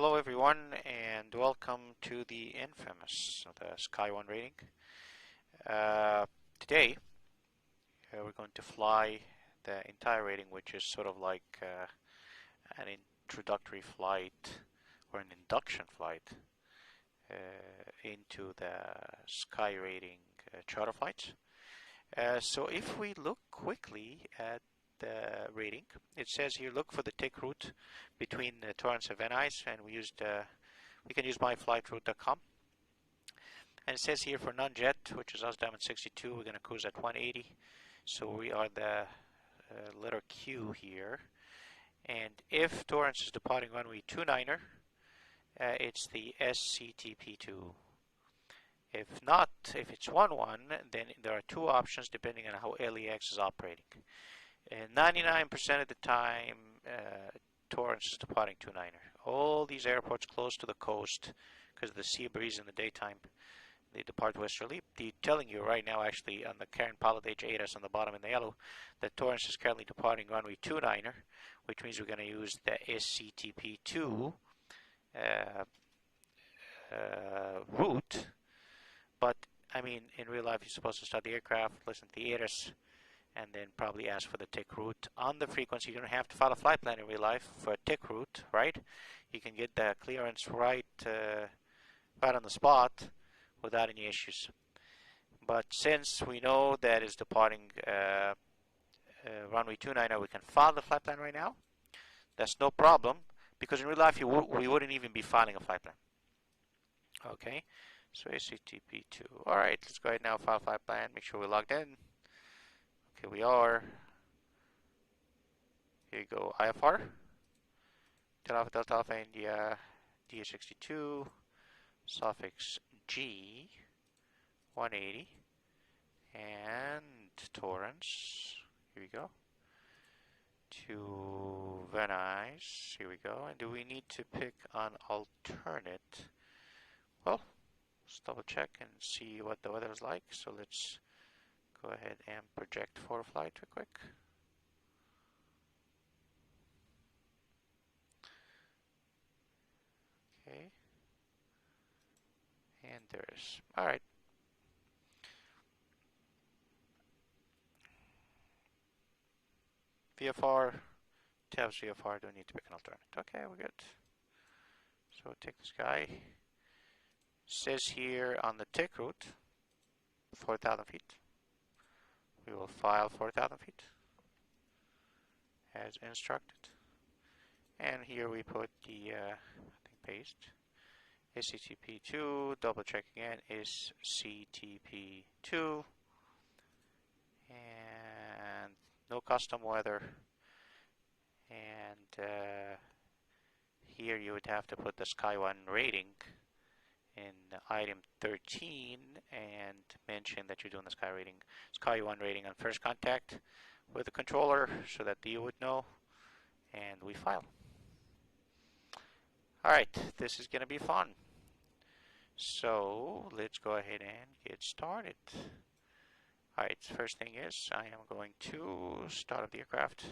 Hello everyone and welcome to the infamous the Sky-1 rating. Today we're going to fly the entire rating, which is sort of like an introductory flight or an induction flight into the Sky rating charter flights. So if we look quickly at the rating, it says here look for the take route between Torrance and Venice, and we can use myflightroute.com, and it says here for non-jet, which is us Diamond 62, we're going to cruise at 180, so we are the letter Q here. And if Torrance is departing runway 29er, it's the SCTP2. If not, if it's 11, then there are two options depending on how LAX is operating. 99% of the time, Torrance is departing 29er. All these airports close to the coast, because of the sea breeze in the daytime, they depart westerly. They're telling you right now, actually, on the current Pilotedge ADAS on the bottom in the yellow, that Torrance is currently departing runway 29er, which means we're going to use the SCTP2 route. But, I mean, in real life, you're supposed to start the aircraft, listen to the ADAS, and then probably ask for the tick route on the frequency. You don't have to file a flight plan in real life for a tick route, right? You can get the clearance right on the spot without any issues. But since we know that it's departing runway 29er, we can file the flight plan right now. That's no problem, because in real life we wouldn't even be filing a flight plan. Okay, so SCTP2. All right, let's go ahead now, file flight plan, make sure we're logged in. Okay, we are. Here you go, IFR. Delta Alpha India, DH62, suffix G, 180, and Torrance. Here we go. To Venice. Here we go. And do we need to pick an alternate? Well, let's double check and see what the weather is like. So let's go ahead and project for a flight real quick. Okay. And there is. Alright. VFR, tabs VFR, don't need to pick an alternate. Okay, we're good. So take this guy. Says here on the tick route, 4,000 feet. We will file 4,000 feet as instructed. And here we put the, paste, SCTP2, double check again, SCTP2, and no custom weather. And here you would have to put the Sky-1 rating in item 13 and mention that you're doing the Sky-1 rating on first contact with the controller so that you would know, and we file. Alright, this is going to be fun. So let's go ahead and get started. Alright, first thing is I am going to start up the aircraft.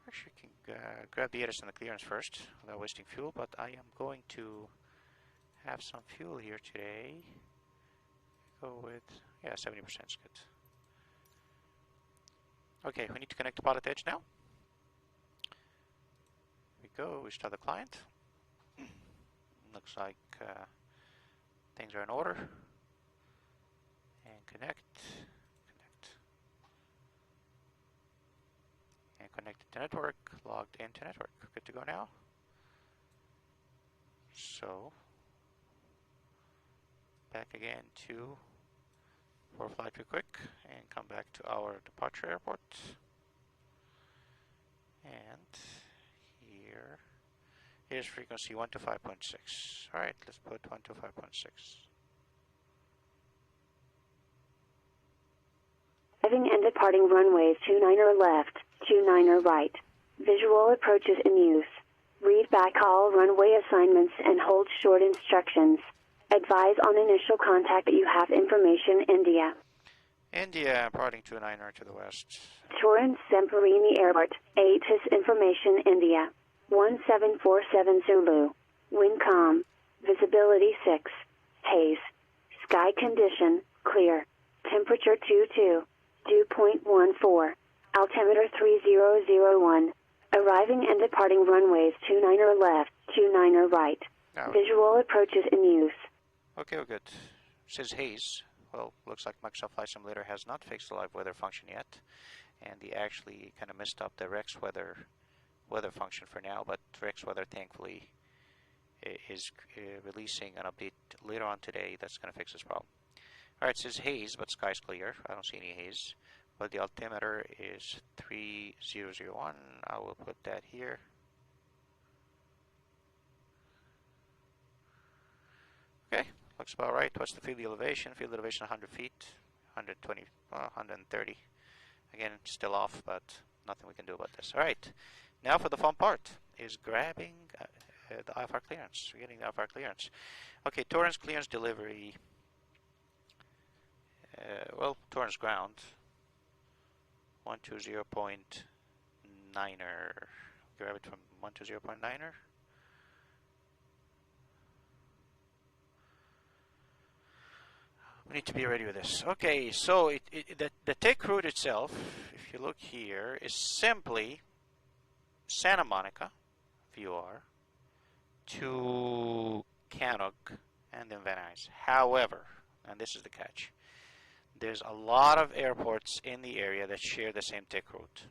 Actually, you can grab the ADAS and the clearance first without wasting fuel, but I am going to have some fuel here today. Go with, yeah, 70% is good. Okay, we need to connect to Pilotedge now. Here we go, we start the client. Looks like things are in order. And connect. And connected to network, logged into network. Good to go now. So, back again to for flight real quick and come back to our departure airport. And here's frequency 125.6. Alright, let's put 125.6. Arriving and departing runways 29er left, 29er right. Visual approaches in use. Read back all runway assignments and hold short instructions. Advise on initial contact that you have information India. India, parting 29er to the west. Torrance Semperini Airport, ATIS Information India, 1747 Zulu, wind calm, visibility 6, haze, sky condition, clear, temperature 22, dew point 14, altimeter 3001, arriving and departing runways 29er left, 29er right, visual approaches in use. Okay, we're good. Says haze. Well, looks like Microsoft Flight Simulator has not fixed the live weather function yet, and they actually kind of messed up the Rex weather function for now, but Rex weather thankfully is releasing an update later on today that's going to fix this problem. Alright, it says haze, but sky's clear. I don't see any haze. But the altimeter is 3001. I will put that here. Okay, looks about right. What's the field elevation? Field elevation 100 feet, 120, 130. Again, still off, but nothing we can do about this. Alright, now for the fun part, is grabbing the IFR clearance. We're getting the IFR clearance. Okay, Torrance clearance delivery. Well, Torrance ground. 120.9er. Grab it from 120.9er. We need to be ready with this. Okay, so the take route itself, if you look here, is simply Santa Monica, VOR, to Cannock, and then Van Nuys. However, and this is the catch, there's a lot of airports in the area that share the same take route,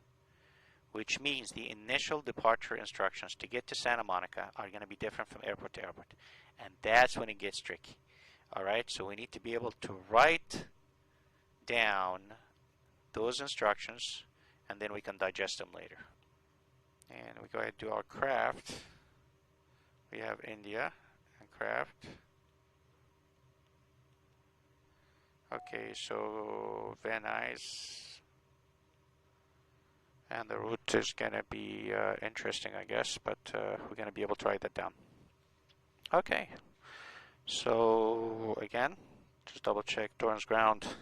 which means the initial departure instructions to get to Santa Monica are going to be different from airport to airport, and that's when it gets tricky. Alright, so we need to be able to write down those instructions, and then we can digest them later. And we go ahead and do our craft. We have India and craft. Okay, so Van Nuys, and the route is going to be interesting, I guess, but we're going to be able to write that down. Okay, so again, just double check Torrance ground.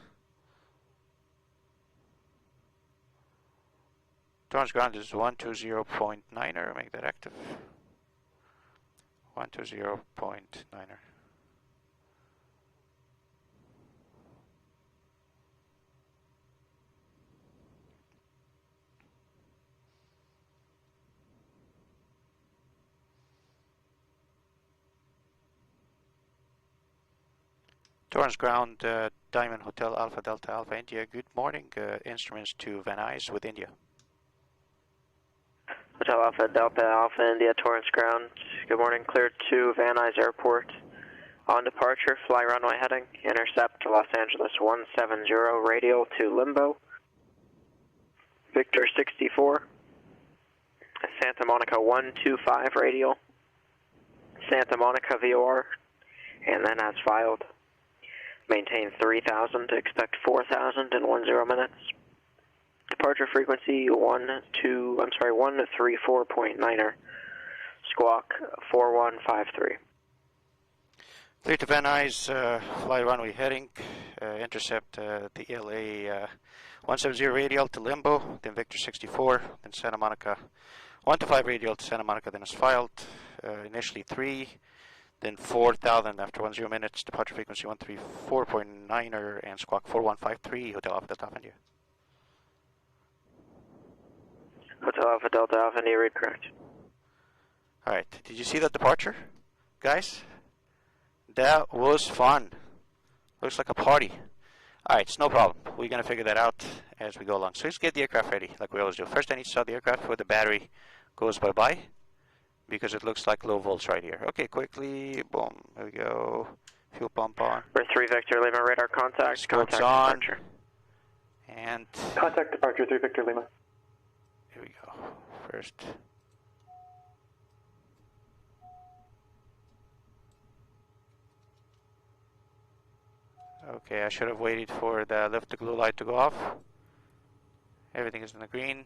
Torrance ground is 120.9er, make that active. 120.9er. Torrance ground, Diamond Hotel Alpha Delta Alpha India. Good morning. Instruments to Van Nuys with India. Hotel Alpha Delta Alpha India, Torrance ground. Good morning. Cleared to Van Nuys Airport. On departure, fly runway heading. Intercept Los Angeles 170 radial to Limbo. Victor 64. Santa Monica 125 radial. Santa Monica VOR. And then as filed. Maintain 3000 to expect 4000 in 10 minutes. Departure frequency 134.9er. Squawk 4153. Clear to Van Nuys, fly runway heading, intercept the LA 170 radial to Limbo, then Victor 64, then Santa Monica 125 radial to Santa Monica, then as filed, initially 3, then 4000 after 10 minutes, departure frequency 134.9er, and squawk 4153, Hotel Alpha Delta Alpha India. Hotel Alpha Delta Alpha India, read correct. Alright, did you see that departure, guys? That was fun. Looks like a party. Alright, it's no problem. We're going to figure that out as we go along. So let's get the aircraft ready, like we always do. First I need to start the aircraft before the battery goes bye-bye, because it looks like low volts right here. Okay, quickly, boom, there we go. Fuel pump on. We're 3 Victor Lima, radar contact. Scopes contact on. departure. And Contact departure 3 Victor Lima. here we go. First. Okay, I should have waited for the lift to glue light to go off. Everything is in the green.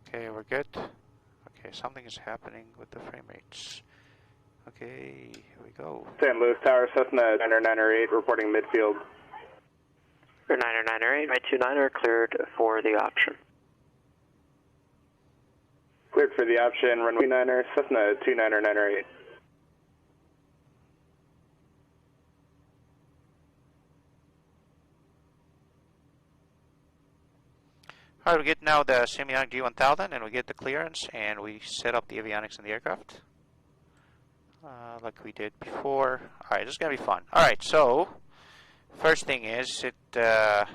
Okay, we're good. Okay, something is happening with the frame rates. Okay, here we go. St. Louis Tower, Cessna 9908, reporting midfield. 9908, my 29er cleared for the option. Cleared for the option, runway 29er, Cessna 2908. Alright, we get now the Simionic G1000 and we get the clearance and we set up the avionics in the aircraft. Like we did before. Alright, this is going to be fun. Alright, so first thing is it Van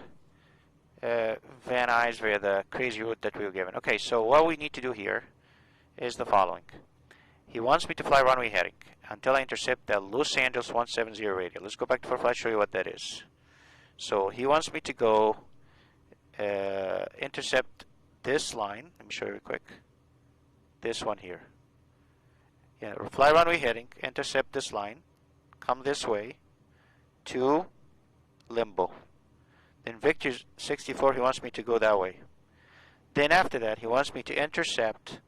Nuys via the crazy route that we were given. Okay, so what we need to do here is the following. He wants me to fly runway heading until I intercept the Los Angeles 170 radial. Let's go back to for flight, show you what that is. So he wants me to go intercept this line. Let me show you real quick. This one here. Yeah, fly runway heading, intercept this line, come this way to Limbo. Then Victor 64, he wants me to go that way. Then after that, he wants me to intercept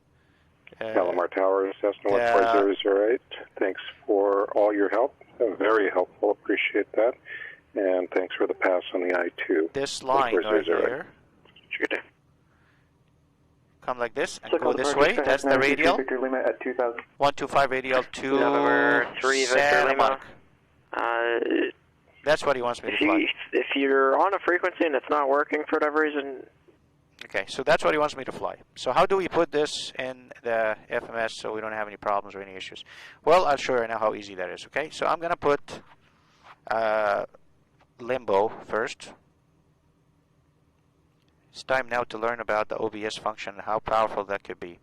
Palomar Tower, Cessna 1408. Thanks for all your help. Very helpful. Appreciate that. And thanks for the pass on the I-2. This line right here. Good. Come like this and go this way. That's the radial. Victor Lima at 2000. 125 radial to November 3 Victor Santa Lima. Monica. That's what he wants me to fly. If you're on a frequency and it's not working for whatever reason. Okay, so that's what he wants me to fly. So how do we put this in the FMS so we don't have any problems or any issues? Well, I'll show you now how easy that is, okay? So I'm going to put Limbo first. It's time now to learn about the OBS function and how powerful that could be.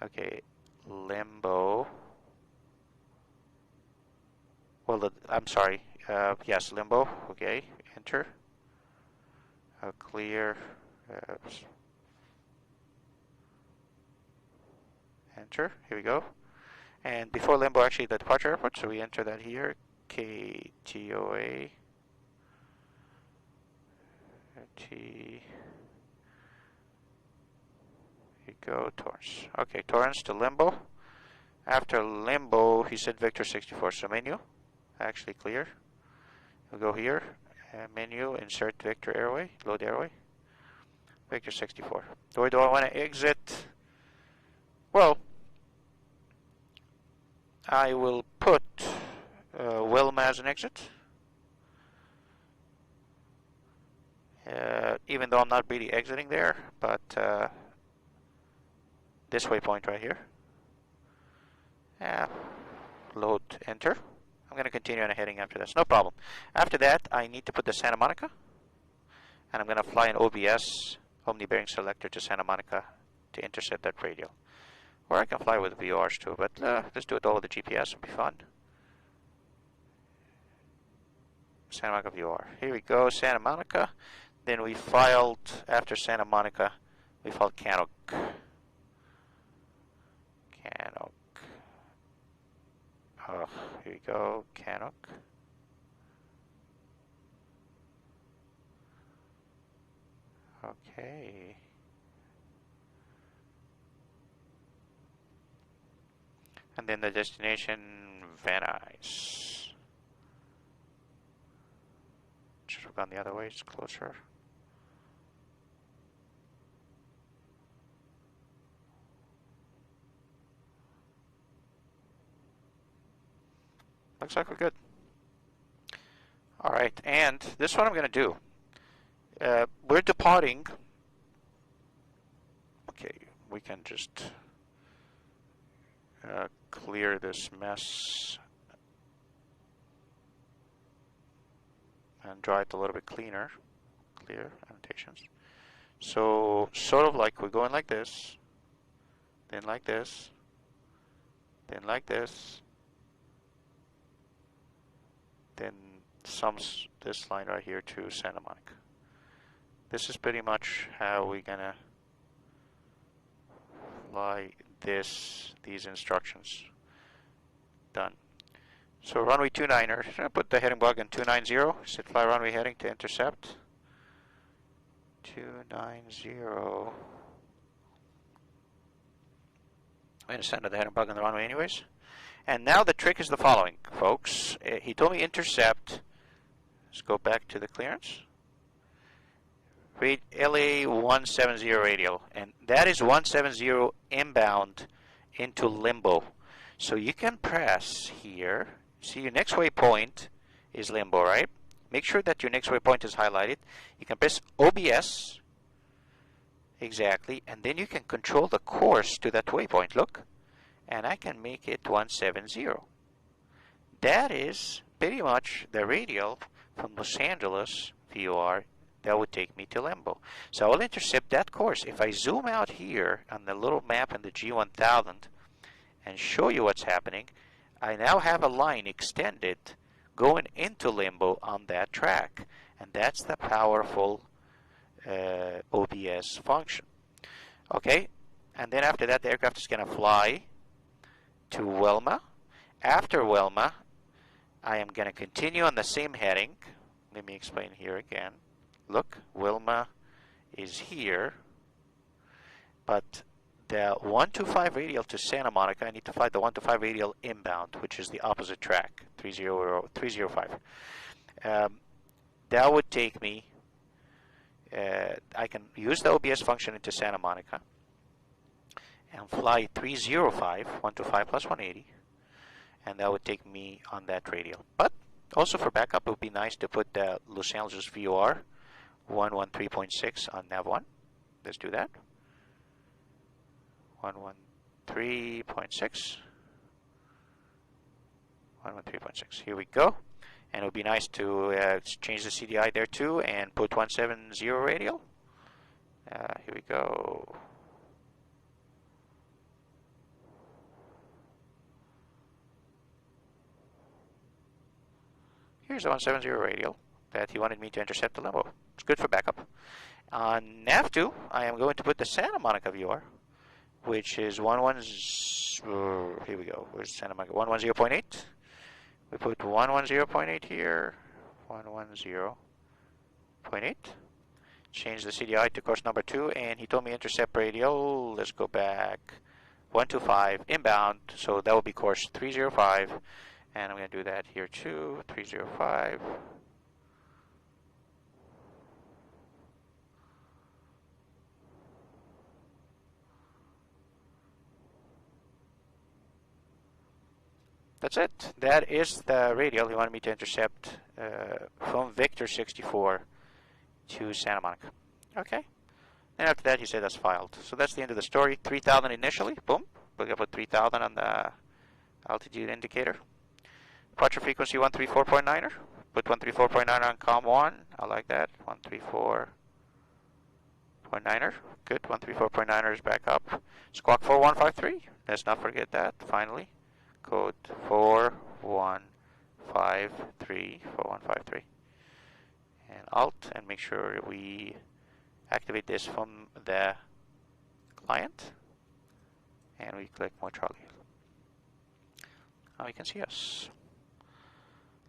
Okay, Limbo. Well, I'm sorry. Yes, Limbo. Okay, enter. Clear. Enter. Here we go. And before Limbo, actually, the departure airport. So we enter that here. KTOA. T. Here you go. Torrance. Okay, Torrance to Limbo. After Limbo, he said Victor 64. So menu. Actually clear. We'll go here. Menu. Insert Victor airway. Load airway. Victor 64. Where do I want to exit? Well, I will put Wilma as an exit. Even though I'm not really exiting there, but this waypoint right here. Load enter. I'm going to continue on a heading after this. No problem. After that, I need to put the Santa Monica. And I'm going to fly an OBS, Omni Bearing Selector, to Santa Monica to intercept that radial. Or I can fly with VORs too, but let's do it all with the GPS. It'll be fun. Santa Monica VOR. Here we go, Santa Monica. Then we filed, after Santa Monica, we filed Cannock. Cannock. Oh, here we go, Cannock. Okay. And then the destination, Van Nuys. Should have gone the other way, it's closer. Looks like we're good. Alright, and this is what I'm going to do. We're departing. Okay, we can just clear this mess and draw it a little bit cleaner. Clear annotations. So, sort of like we're going like this, then like this, then like this, then sums this line right here to Santa Monica. This is pretty much how we're gonna fly these instructions. Done. So runway 29er, I'm gonna put the heading bug in 290, set fly runway heading to intercept. 290. I'm going to send it ahead and bug on the runway anyways. And now the trick is the following, folks. He told me intercept. Let's go back to the clearance. Read LA 170 radial, and that is 170 inbound into limbo. So you can press here. See, your next waypoint is limbo, right? Make sure that your next waypoint is highlighted. You can press OBS, exactly, and then you can control the course to that waypoint. Look, and I can make it 170. That is pretty much the radial from Los Angeles VOR that would take me to limbo. So I will intercept that course. If I zoom out here on the little map in the G1000 and show you what's happening, I now have a line extended going into limbo on that track. And that's the powerful OBS function. Okay, and then after that, the aircraft is going to fly to Wilma. After Wilma, I am going to continue on the same heading. Let me explain here again. Look, Wilma is here, but the 125 radial to Santa Monica, I need to fly the 125 radial inbound, which is the opposite track, 305. That would take me, I can use the OBS function into Santa Monica and fly 305, 125 plus 180, and that would take me on that radial. But also for backup, it would be nice to put the Los Angeles VOR 113.6 on nav1. Let's do that. 113.6. 113.6. Here we go. And it would be nice to change the CDI there too and put 170 radial. Here we go. Here's the 170 radial that he wanted me to intercept the limbo. It's good for backup. On nav2, I am going to put the Santa Monica VOR, which is here we go. Where's Santa Monica? 110.8. We put 110.8 here. 110.8. Change the CDI to course number 2, and he told me intercept radial. Let's go back. 125 inbound, so that will be course 305. And I'm going to do that here too. 305. That's it. That is the radial he wanted me to intercept from Victor 64 to Santa Monica. Okay. And after that, he said that's filed. So that's the end of the story. 3,000 initially. Boom. We're going to put 3,000 on the altitude indicator. Departure frequency 134.9er. Put 134.9 on COM 1. I like that. 134.9er. Good. 134.9er is back up. Squawk 4153. Let's not forget that. Finally. Code 4153. 4153. And Alt, and make sure we activate this from the client. And we click More Charlie. Now you can see us.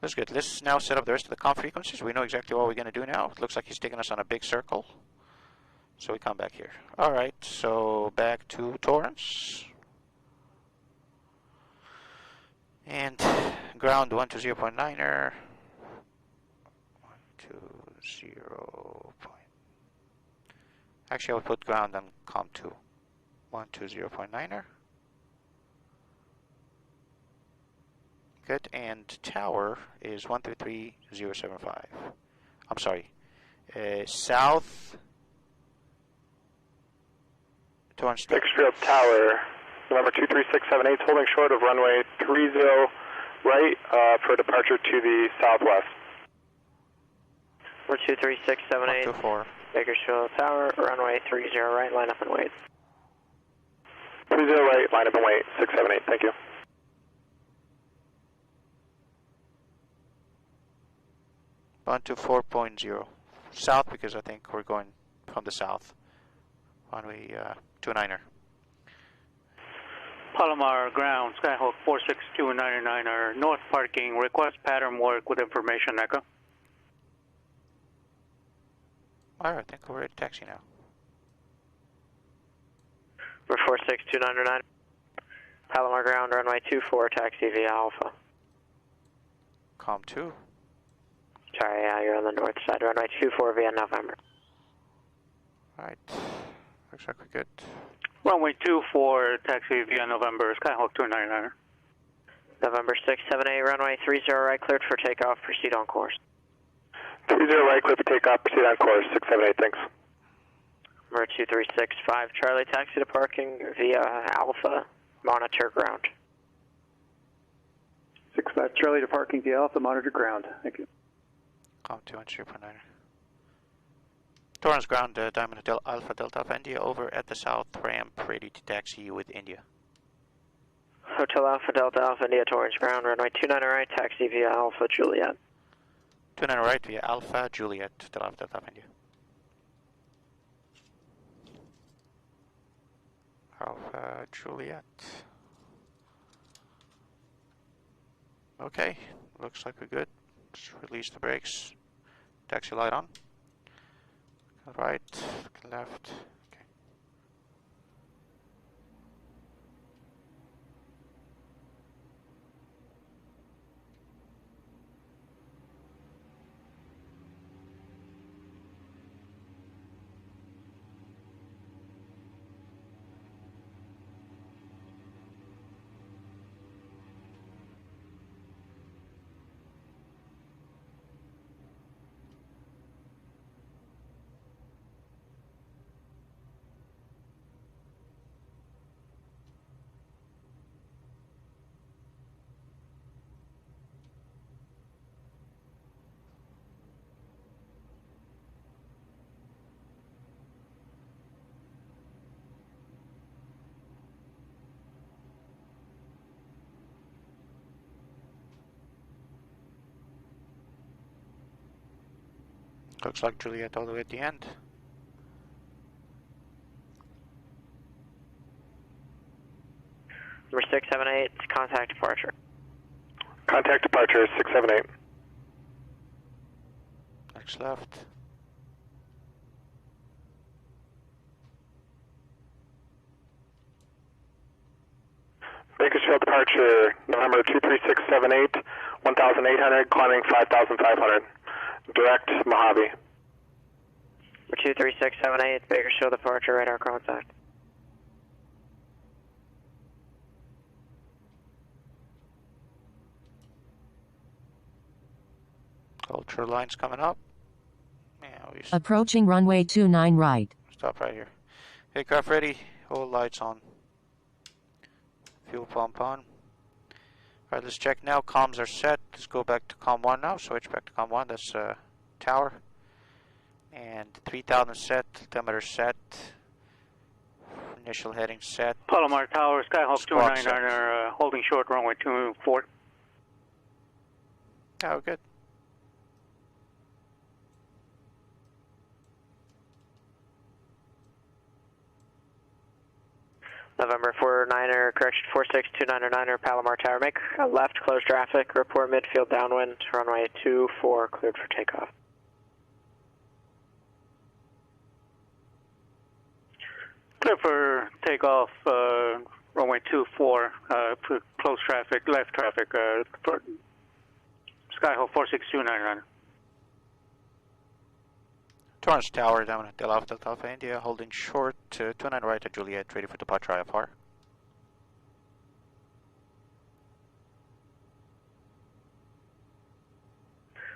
That's good. Let's now set up the rest of the COM frequencies. We know exactly what we're going to do now. It looks like he's taking us on a big circle. So we come back here. Alright, so back to Torrance. And ground 120.9er. 120. Actually, I will put ground on COM 2. 120.9er. Good, and tower is 133.075. I'm sorry. South. Torrance. Extra tower, November 23678, holding short of runway 30 right for departure to the southwest. We're 23678. 124. Bakersfield Tower, runway 30 right, line up and wait. 30 right, line up and wait, 678, thank you. 124.0. South, because I think we're going from the south. Runway 29er. Palomar ground, Skyhawk 46299er, north parking, request pattern work with information, Echo. Alright, I think we're ready to taxi now. We're 46299. Palomar ground, runway 24, taxi via Alpha. Com 2. Sorry, you're on the north side, runway 24 via November. Right. Looks like we're good. Runway 24, taxi via November, Skyhawk 299er. November 678, runway 30 right, cleared for takeoff, proceed on course. 30 right, clear for takeoff, proceed on course, 678, thanks. Number 2365, Charlie, taxi to parking via Alpha, monitor ground. 65 Charlie to parking via Alpha, monitor ground. Thank you. Com 2 and Superniner. Torrance ground, Diamond Alpha Delta of India, over at the south ramp, ready to taxi with India. Hotel Alpha Delta Alpha India, Torrance ground, runway 29 right, taxi via Alpha Juliet. 29 right via Alpha Juliet, Alpha Delta of India. Alpha Juliet. Okay, looks like we're good. Just release the brakes. Taxi light on. Right, left. Okay. Looks like Juliet all the way at the end. Number 678, contact departure. Contact departure, 678. Next left. Bakersfield departure, November 23678, 1800, climbing 5500. Direct Mojave. Number 23678, Bakersfield departure, radar contact. Ultra lines coming up. Yeah, we Approaching runway 29 right. stop right here. Aircraft ready. All lights on. Fuel pump on. Alright, let's check now. Comms are set. Let's go back to COM 1 now. Switch back to COM 1. That's tower. And 3000 set. Altimeter set. Initial heading set. Palomar Tower, Skyhawk Squawk 299er, holding short, runway 24. Oh, good. November 49er, correction 46299er, Palomar Tower, make a left, close traffic, report midfield downwind, runway 24, cleared for takeoff. Clear for takeoff, runway 24, for close traffic, left traffic, for Skyhawk 46299er. Torrance Tower, down at Delta Alpha India, holding short, 29 right at Juliet, ready for departure IFR.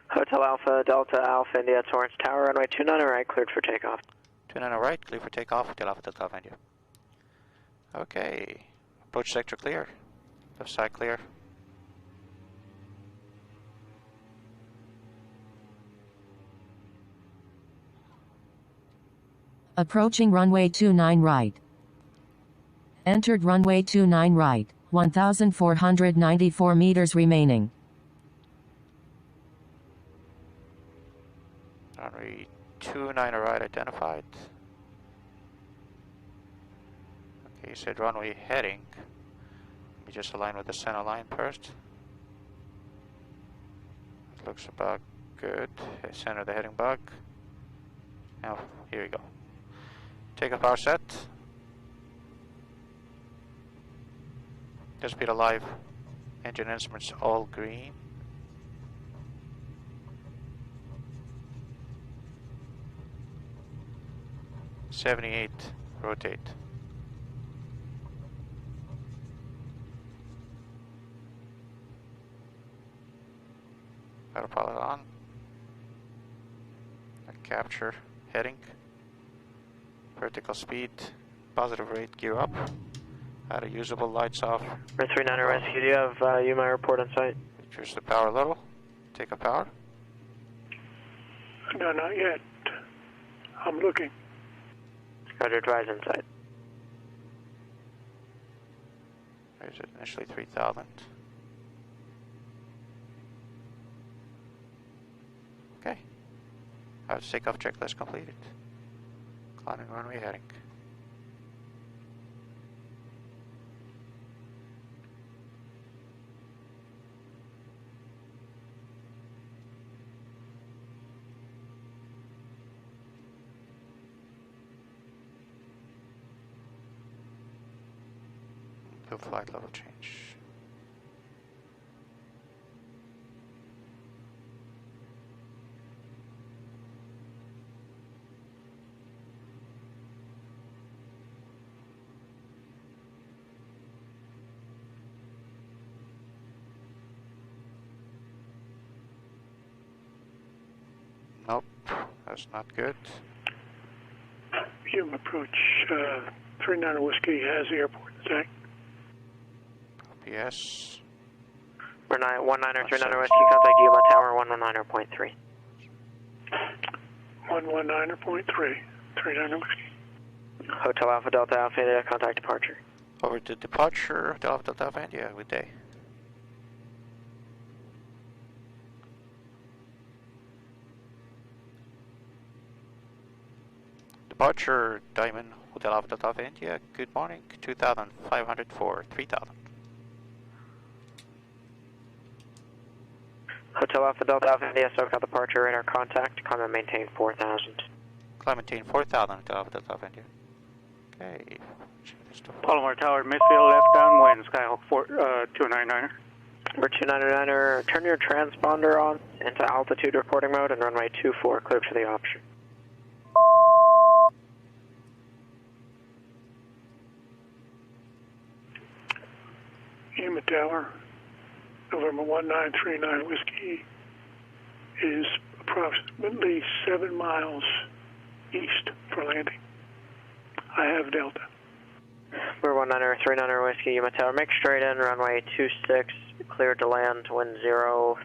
Hotel Alpha, Delta Alpha India, Torrance Tower, runway 29 right, cleared for takeoff. 29 right, clear for takeoff, Hotel Alpha Delta Alpha India. Okay, approach sector clear, left side clear. Approaching runway 29 right. Entered runway 29 right. 1,494 meters remaining. Runway 29 right identified. Okay, you said runway heading. Let me just align with the center line first. It looks about good. Center the heading bug. Now, here we go. Take off our set. Speed alive. Engine instruments all green. .78, rotate. Autopilot on. Capture, heading. Vertical speed, positive rate, gear up. Auto usable, lights off. Red 39 rescue, do you have UMI report on site? Reduce the power level. Take a power. No, not yet. I'm looking. Roger, advise inside. Raise it initially 3,000. Okay. Takeoff checklist completed. Climbing runway heading. Do flight level change. Nope, that's not good. Hume approach 39 Whiskey has the airport, Zach. Yes. We're 19er 39 Whiskey, contact Yuma Tower 119.3. 119.3, 39 Whiskey. Hotel Alpha Delta Alpha India, contact departure. Over to departure, Delta Delta India, good day. Departure, Diamond, Hotel Alpha Delta India, good morning, 2,504, 3,000. Hotel Alpha Delta Alpha India, SoCal departure, radar contact, climb and maintain 4,000. Climb maintain 4,000, Hotel Alpha Delta Alpha India. Okay. Palomar Tower, midfield left downwind, Skyhawk 299er. We're 299er, turn your transponder on into altitude reporting mode and runway 24, clear for the option. Yuma Tower, November 1939 Whiskey is approximately 7 miles east for landing. I have Delta. We're 19er 39er Whiskey, Yuma Tower, make straight in, runway 26, cleared to land, wind 030.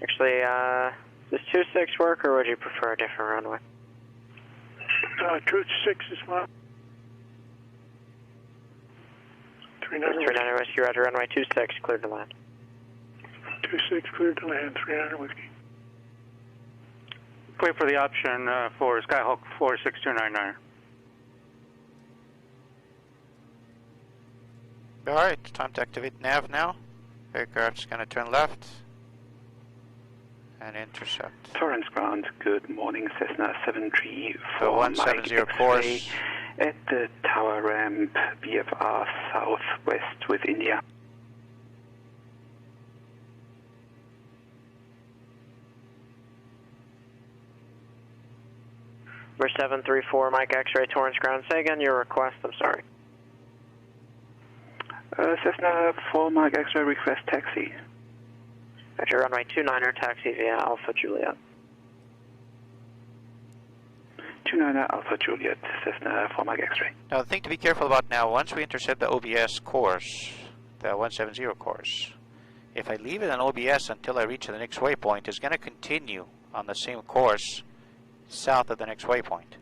Actually, does 26 work or would you prefer a different runway? 26 is fine. 39er Whiskey, roger, runway 26, cleared to land. 26 cleared to land, 39er Whiskey. Clear for the option for Skyhawk 46299. Alright, time to activate nav now. Aircraft's gonna turn left and intercept. Torrance ground, good morning, Cessna 734. So 170 course. At the tower ramp, VFR southwest with India. Number 734, Mike X-ray, Torrance ground. Say again your request, I'm sorry. Cessna 4 Mike X-ray, request taxi. Roger, runway 29er, taxi via Alpha Juliet. 29er Alpha Juliet, Cessna 4 Mike X-ray. Now the thing to be careful about now, once we intercept the OBS course, the 170 course, if I leave it on OBS until I reach the next waypoint, it's going to continue on the same course south of the next waypoint.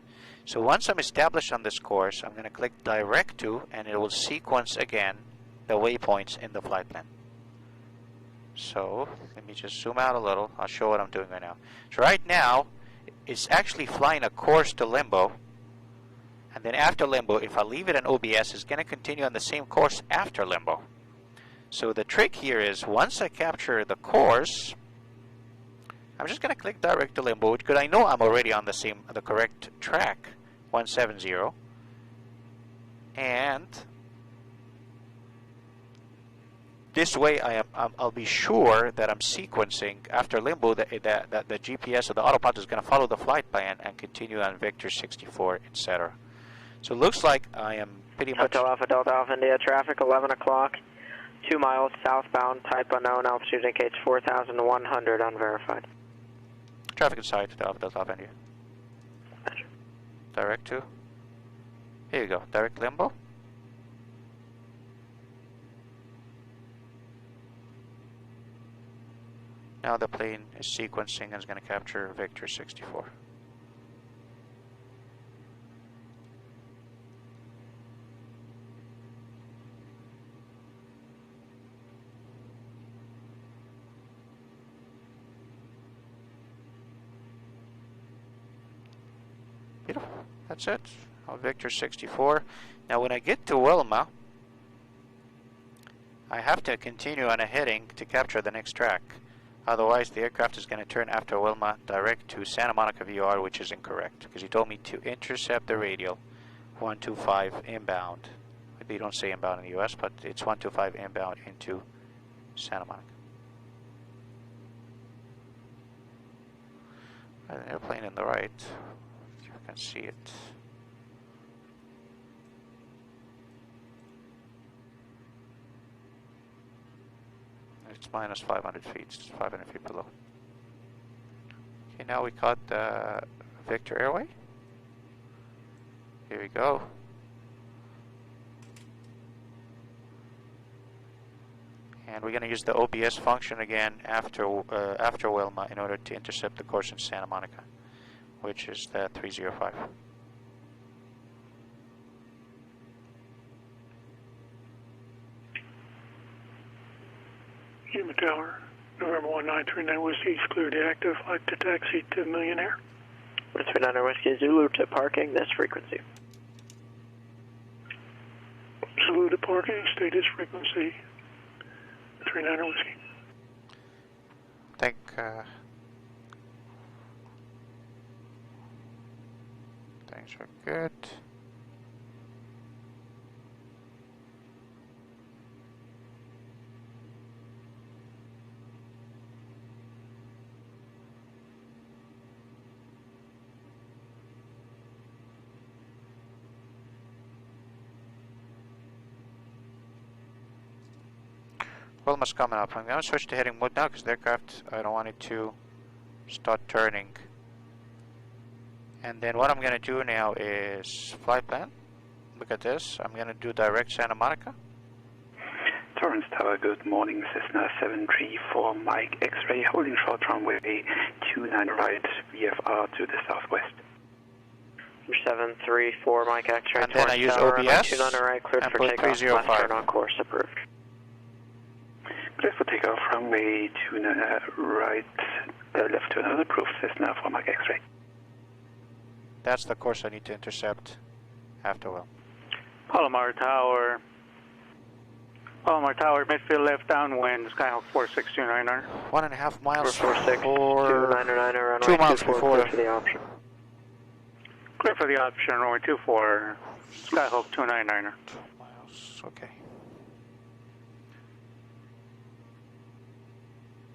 So once I'm established on this course, I'm going to click direct to, and it will sequence again the waypoints in the flight plan. So let me just zoom out a little. I'll show what I'm doing right now. So right now, it's actually flying a course to limbo, and then after limbo, if I leave it in OBS, it's going to continue on the same course after limbo. So the trick here is, once I capture the course, I'm just going to click direct to limbo, because I know I'm already on the correct track, 170, and this way I'll be sure that I'm sequencing after limbo that the GPS or the autopilot is going to follow the flight plan and continue on vector 64, etc. So it looks like I am pretty much... Hotel Alpha Delta Alpha India, traffic 11 o'clock, 2 miles southbound, type unknown, altitude indicates 4,100, unverified. Traffic inside Hotel Alpha Delta Alpha India. Direct to... Here you go, direct limbo. Now the plane is sequencing and is going to capture vector 64. Beautiful. That's it. Vector 64. Now when I get to Wilma, I have to continue on a heading to capture the next track. Otherwise, the aircraft is going to turn after Wilma direct to Santa Monica VOR, which is incorrect, because he told me to intercept the radial 125 inbound. They don't say inbound in the US, but it's 125 inbound into Santa Monica. An airplane in the right, if you can see it. It's minus 500 feet, it's 500 feet below. Okay, now we caught the Victor Airway. Here we go. And we're going to use the OBS function again after Wilma in order to intercept the course in Santa Monica, which is the 305. Yuma Tower, November 1939 Whiskey, cleared to active, flight to taxi to Millionaire. 139 Whiskey Zulu to parking this frequency. Zulu to parking, state this frequency. 39 Whiskey. Think things are good. Wilma's coming up. I'm going to switch to heading mode now because the aircraft, I don't want it to start turning. And then what I'm going to do now is flight plan. Look at this. I'm going to do direct Santa Monica. Torrance Tower, good morning. Cessna 734 Mike X-ray, holding short runway 29 right, VFR to the southwest. 734 Mike X-ray, and then I use Tower, OBS 29 right, cleared and for put takeoff, 305. left turn on course, approved. Clear for takeoff, runway 29 right, left to another approved Cessna for Mike X-ray. That's the course I need to intercept after Will. Palomar Tower, midfield left downwind, Skyhawk 4629er. 1.5 miles 446, for 299 runway 2 miles 24, before. clear for the option. Clear for the option, runway 24, Skyhawk 299er. 2 miles, okay.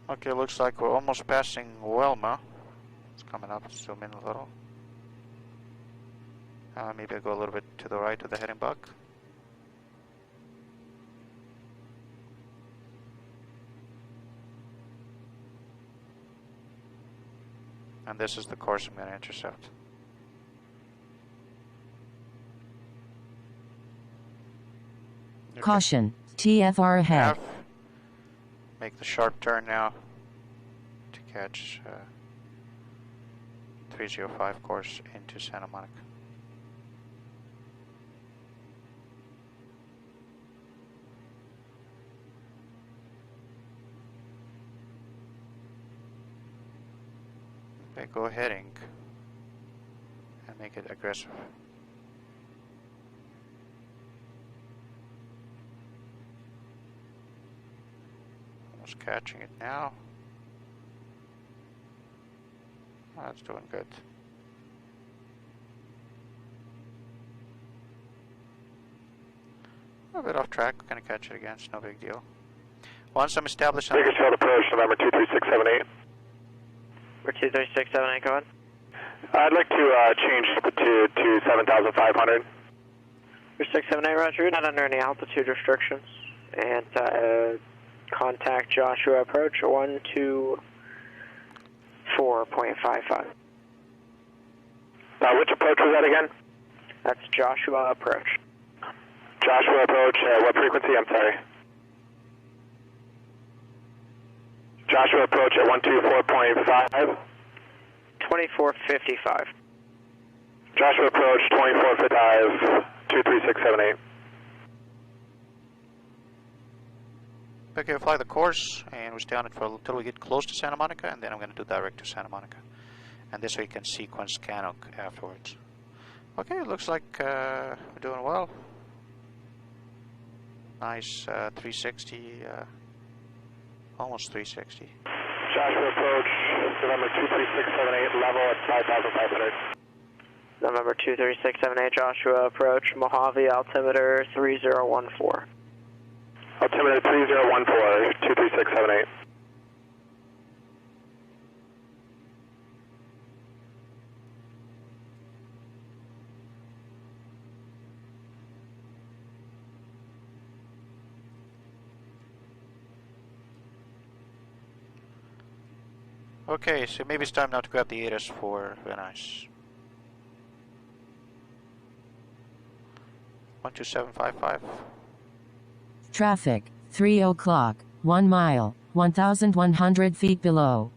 Okay, looks like we're almost passing Wilma. It's coming up, zoom in a little. Maybe I'll go a little bit to the right of the heading bug. And this is the course I'm going to intercept. Okay. Caution, TFR ahead. Make the sharp turn now to catch 305 course into Santa Monica. Okay, go heading and make it aggressive. Almost catching it now. Oh, that's doing good. A bit off track, we're gonna catch it again, it's no big deal. Once I'm established on... Bakersfield approach, November 23678. For 23678, go ahead. I'd like to change altitude to 7,500. For 678, roger. You're not under any altitude restrictions. And contact Joshua approach 124.55. Which approach was that again? That's Joshua approach. Joshua approach, what frequency? I'm sorry. Joshua approach at 124.5. 2455. Joshua approach 2455, 23678. Okay, we'll fly the course and we'll stay on it for until we get close to Santa Monica, and then I'm going to do direct to Santa Monica. And this way you can sequence Canuck afterwards. Okay, it looks like we're doing well. Nice 360, almost 360. Joshua approach, November 23678, level at 5,500. November 23678, Joshua approach, Mojave, altimeter 3014. Altimeter 3014, 23678. Okay, so maybe it's time now to grab the ATIS for Venice. 12755. Traffic, 3 o'clock, 1 mile, 1,100 feet below.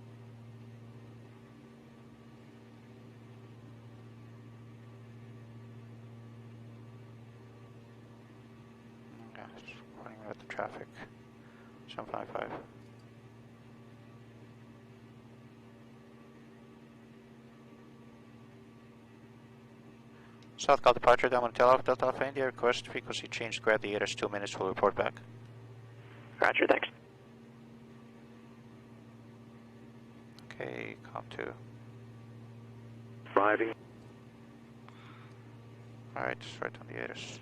Yeah, it's running at the traffic. 755. South call departure, down on Delta Alpha India, request frequency change, grab the ATIS, 2 minutes, we'll report back. Roger, thanks. Okay, com 2. Arriving. Alright, right on the ATIS.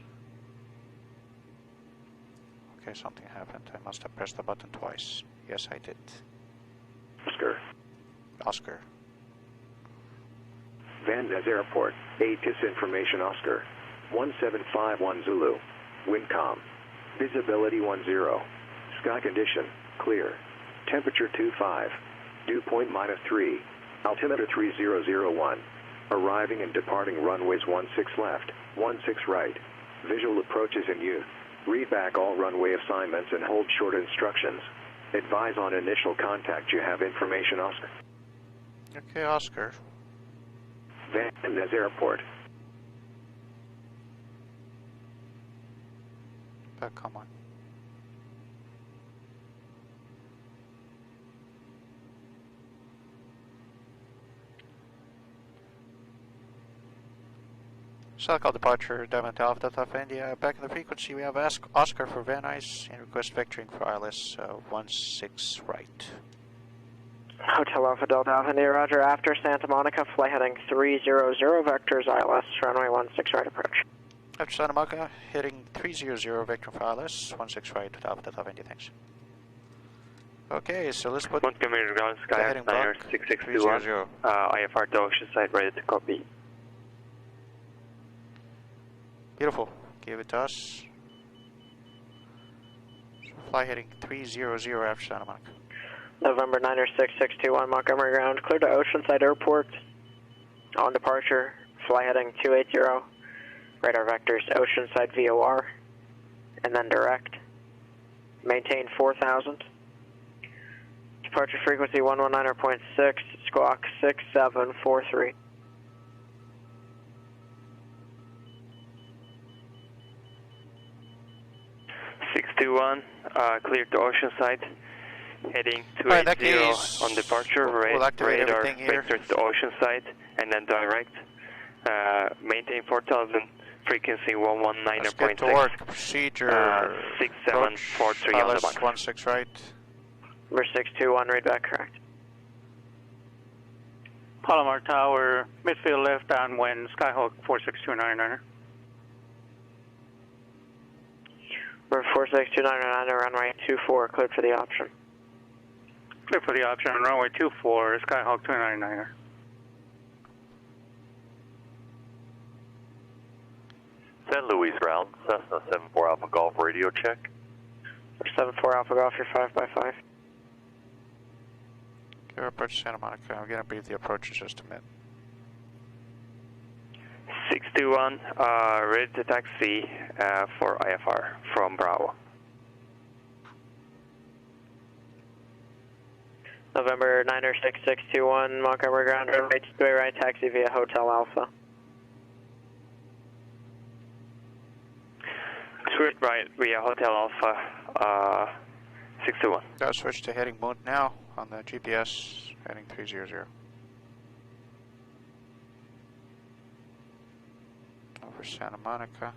Okay, something happened, I must have pressed the button twice. Yes, I did. Oscar. Oscar. Van Ness Airport, ATIS information Oscar, 1751 Zulu, wind calm, visibility 10, sky condition, clear, temperature 25, dew point -3, altimeter 3001, arriving and departing runways 16 left, 16 right, visual approaches in use, read back all runway assignments and hold short instructions, advise on initial contact you have information Oscar. Okay, Oscar. Van Ness Airport. Come on. South call departure, Diamond Alpha Delta India. Back in the frequency, we have Oscar for Van Nuys and request vectoring for ILS 16 right. Hotel Alpha Delta Alpha India, roger. After Santa Monica, flight heading 300 vectors ILS, runway 16 right approach. After Santa Monica, heading 300 vector for ILS, 16 right to Alpha Delta India, thanks. Okay, so let's put Montgomery ground sky heading Niner block 6621, IFR to ocean side, ready to copy. Beautiful, give it to us. Fly heading 300 after Santa Monica. November 96621, Montgomery ground, clear to Oceanside Airport. On departure, fly heading 280, radar vectors Oceanside VOR, and then direct. Maintain 4000. Departure frequency 119.6, squawk 6743. Clear to Oceanside, heading 280 on departure, radar vectors to Oceanside, and then direct. Maintain 4000, frequency 119.6. Let's get to work. Procedure 6743 on the bunker. 16 right. Number 621, read back correct. Palomar Tower, midfield left downwind, Skyhawk 46299. Number 46299, runway 24, cleared for the option. Clear for the option on runway 24, Skyhawk 299er. San Luis ground, Cessna 74 Alpha Golf radio check. 74 Alpha Golf, you're 5x5. Clear approach Santa Monica. I'm going to brief the approach in just a minute. 621, ready to taxi for IFR from Bravo. November 9er 6621, Montgomery ground, runway 2 right, taxi via Hotel Alpha. Switch right via Hotel Alpha, 621. Got to switch to heading mode now on the GPS, heading 300. Over Santa Monica.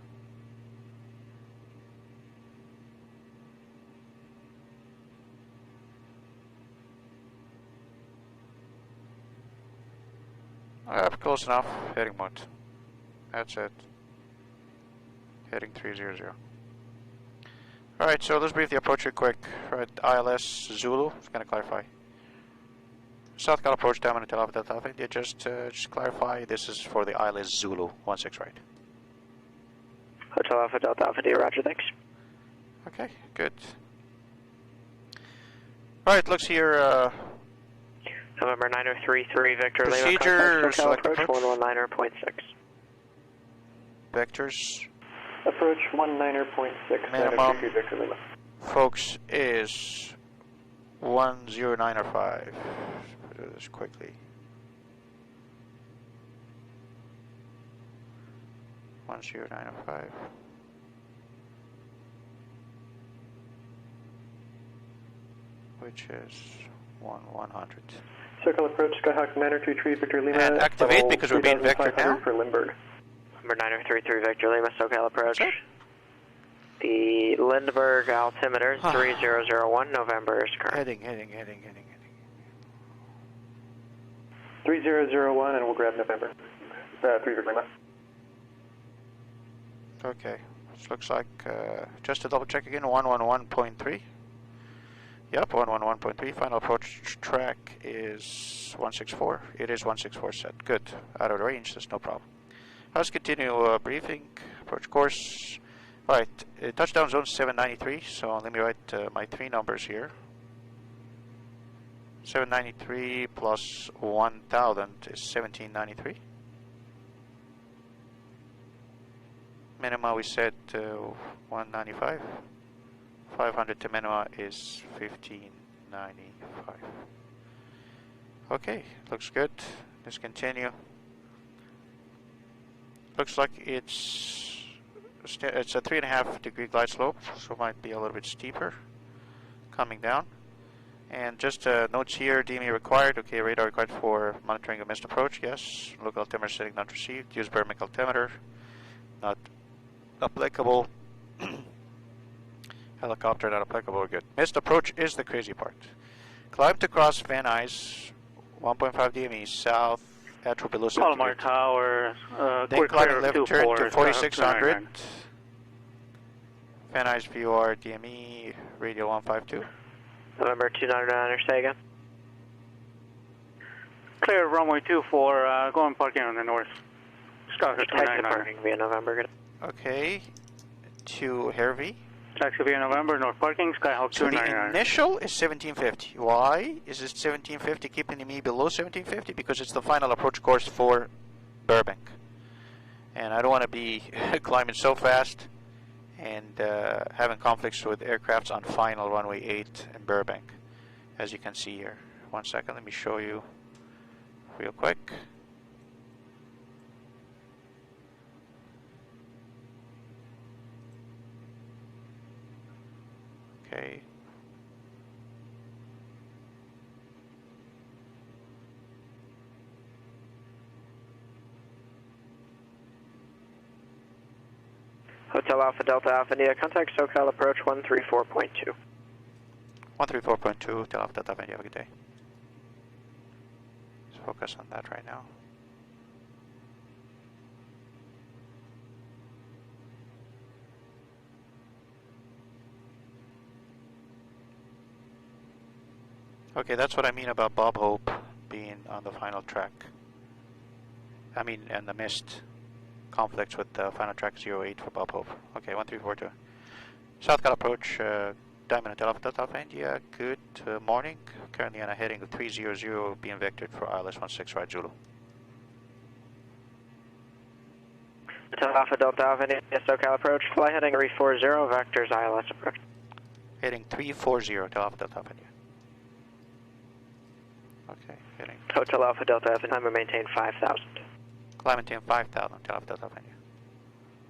Close enough, heading mode. That's it. Heading 300. Alright, so let's brief the approach real quick. Right, ILS Zulu, just gonna clarify. South Cal approach, Diamond Hotel Alpha Delta Alpha India, just clarify, this is for the ILS Zulu, 16 right. Hotel Alpha Delta Alpha India, roger, thanks. Okay, good. Alright, looks here, November 933 Victor procedure, Lima, select approach, approach. 119.6. Vectors. Approach 19.6. Minimum, Victor Lima. folks, is 1095. Let's do this quickly. 1095. Which is 100. Circle approach, Skyhawk 933 Victor Lima. And activate because we're being vectored now. For Lindbergh. Number 933 Victor Lima, SoCal approach. The Lindbergh altimeter is 3001, November is current. Heading. 3001, and we'll grab November. 3 Victor Lima. Okay, this looks like, just to double check again, 111.3. Yep, 111.3. Final approach track is 164. It is 164 set. Good. Out of the range, there's no problem. Let's continue briefing. Approach course. Alright, touchdown zone 793. So let me write my three numbers here. 793 plus 1000 is 1793. Minima we said 195. 500 to minima is 1595. Okay, looks good. Let's continue. Looks like it's a 3.5 degree glide slope, so it might be a little bit steeper coming down. And just notes here, DME required. Okay, radar required for monitoring a missed approach. Yes. Local altimeter setting not received. Use barometric altimeter. Not applicable. Helicopter not applicable. Good. Missed approach is the crazy part. Climb to cross Van Nuys, 1.5 DME south at below 70 Palomar Tower. Then climb left turn to 4600. Van Nuys VR DME radio 152. November 299, say again. Clear runway 24, going parking on the north. Skyhawk 299. Parking via November. Okay, to Hervey. Taxi via November, north parking, Skyhawk 299. So the initial is 1750. Why is it 1750 keeping me below 1750? Because it's the final approach course for Burbank. And I don't want to be climbing so fast and having conflicts with aircrafts on final runway 8 in Burbank, as you can see here. 1 second, let me show you real quick. Okay. Hotel Alpha Delta Alpha India, contact SoCal approach 134.2. 134.2, Hotel Alpha Delta India, have a good day. Let's focus on that right now. Okay, that's what I mean about Bob Hope being on the final track. I mean, and the missed conflicts with the final track 08 for Bob Hope. Okay, 1342. Southbound approach, Diamond Hotel Alpha Delta Alpha India. Good morning. Currently on a heading of 300, being vectored for ILS 16 right Zulu. Hotel Alpha Delta Alpha India, SoCal approach. Fly heading 340, vectors ILS approach. Heading 340, Hotel Alpha Delta Alpha India. Okay, heading. Hotel Alpha Delta Alpha, time to maintain 5,000. Climb maintain 5,000, Hotel Alpha Delta Alpha India.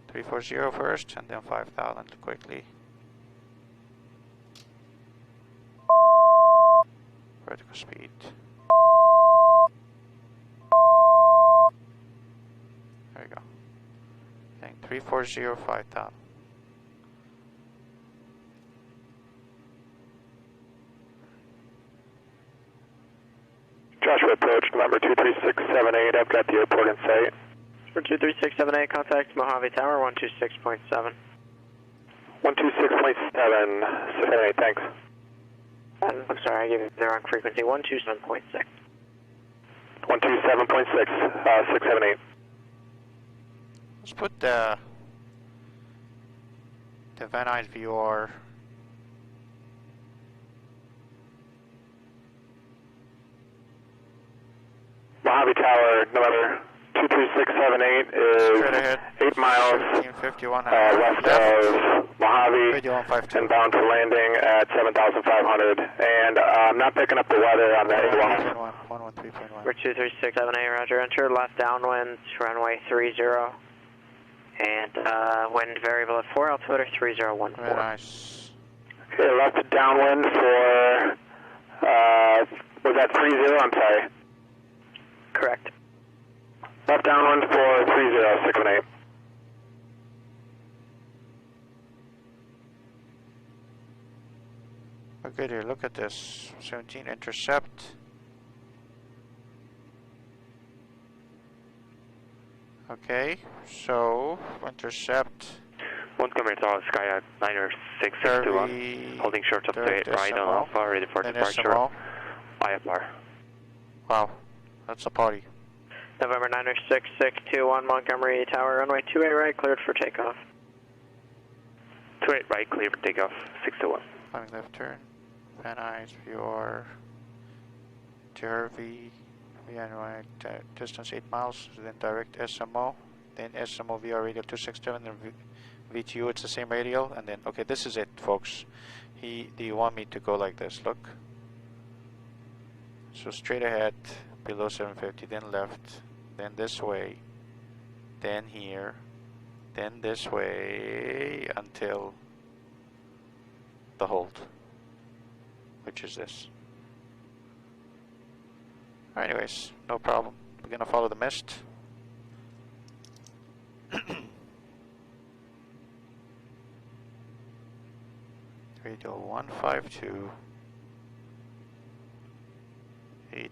340 first, and then 5,000 quickly. Vertical speed. There we go. Heading 340, 5,000. Joshua approach, November 23678. I've got the airport in sight. For 23678, contact Mojave Tower 126.7. 126.7, thanks. I'm sorry, I gave you the wrong frequency, 127.6. 127.6, 678. Let's put the Van Nuys VR. Mojave Tower, November 23678 is 8 miles west of Mojave and bound for landing at 7,500. And I'm not picking up the weather on the 81. 113.1. For 23678, roger, enter, left downwind, runway 30. And wind variable at 4, altimeter 3014. Very nice. Okay, left downwind for, was that 30? I'm sorry. Correct. Left downwind for 30618. Oh, good here. Look at this. 17 intercept. Okay, so intercept. Montgomery Tower, Sky Niner 661. Holding short up to 8 right on Alpha, ready for departure. IFR. Wow, that's a party. November 9er 6621 Montgomery Tower, runway 28 right, cleared for takeoff. 28 right, cleared for takeoff, 621. Climbing left turn. Van Nuys, VR. Derby. Right, distance 8 miles, then direct SMO. Then SMO VR radial 267, then VTU, it's the same radial. And then, okay, this is it, folks. Do you want me to go like this? Look. So straight ahead, below 750, then left, then this way, then here, then this way until the hold, which is this. Anyways, no problem. We're gonna follow the mist. Radial 152. 8,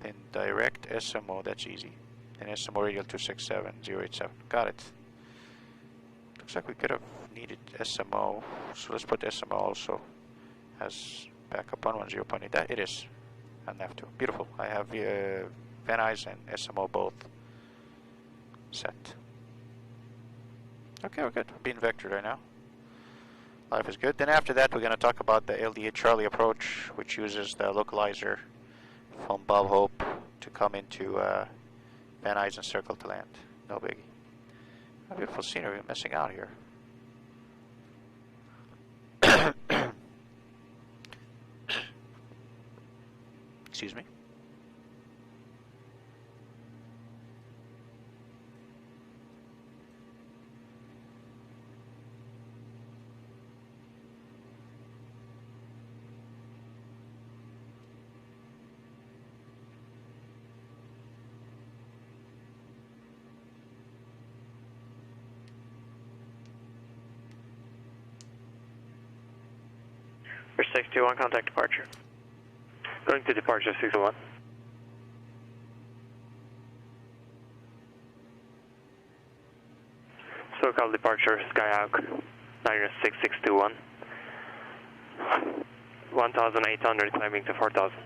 then direct SMO, that's easy. Then SMO radial 267087. Got it. Looks like we could have needed SMO, so let's put SMO also as backup on 10.8. That it is. On F2. Beautiful. I have Van Nuys and SMO both set. Okay, we're good. We're being vectored right now. Life is good. Then after that, we're going to talk about the LDA Charlie approach, which uses the localizer from Bob Hope to come into Van Nuys and circle to land. No biggie. A beautiful scenery. We're missing out here. Excuse me. For 621, contact departure. Going to departure 601. SoCal departure, Skyhawk 96621. 1,800 climbing to 4,000.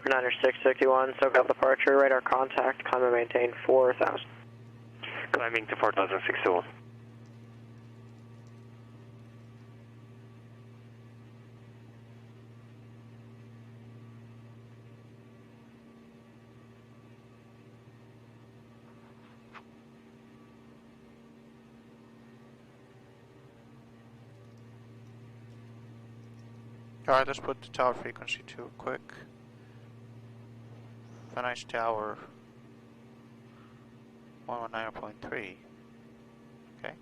Niner 661, SoCal departure, radar contact, climb and maintain 4,000. Climbing to 4,061. Alright, let's put the tower frequency to quick. A nice tower. 119.3. Okay.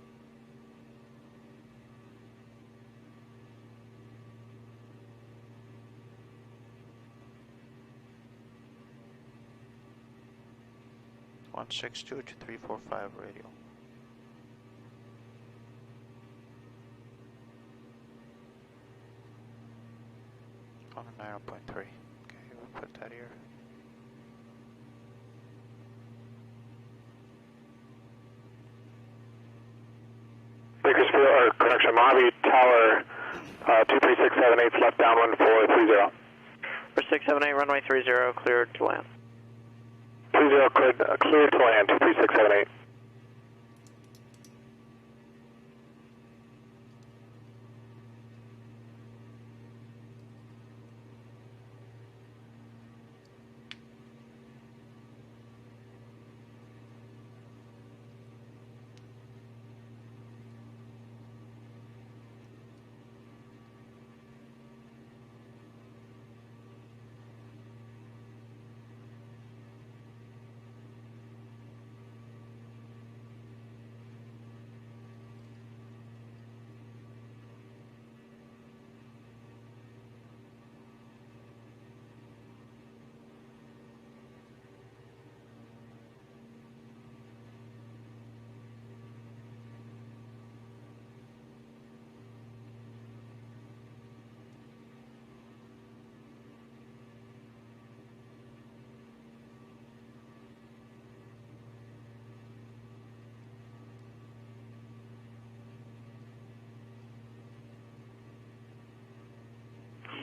One 6.2 to 345 radio. On 9.3. Okay, we'll put that here. Correction, Mojave Tower 23678, left downwind 430. For 678, runway 30, cleared to land. 30 cleared to land, 23678.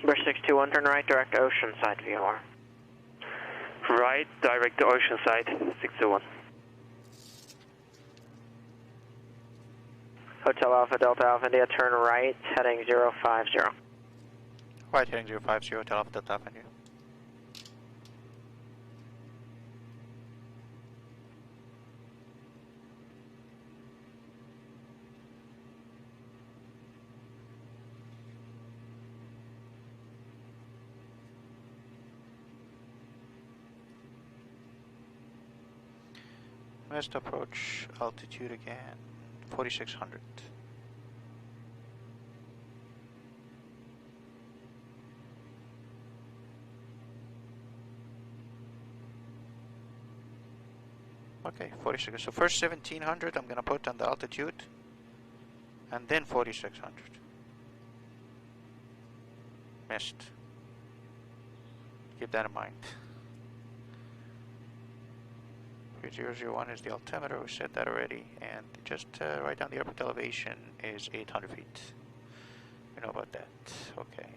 Number 621, turn right, direct to Oceanside VOR. Right, direct to Oceanside, 621. Hotel Alpha, Delta Alpha India, turn right, heading 050. Right, heading 050, Hotel Alpha, Delta Alpha India. Let's approach altitude again, 4,600. Okay, 4,600. So first 1,700 I'm gonna put on the altitude, and then 4,600. Missed. Keep that in mind. 3001 is the altimeter, we said that already, and just right down the airport elevation is 800 feet. We know about that. Okay.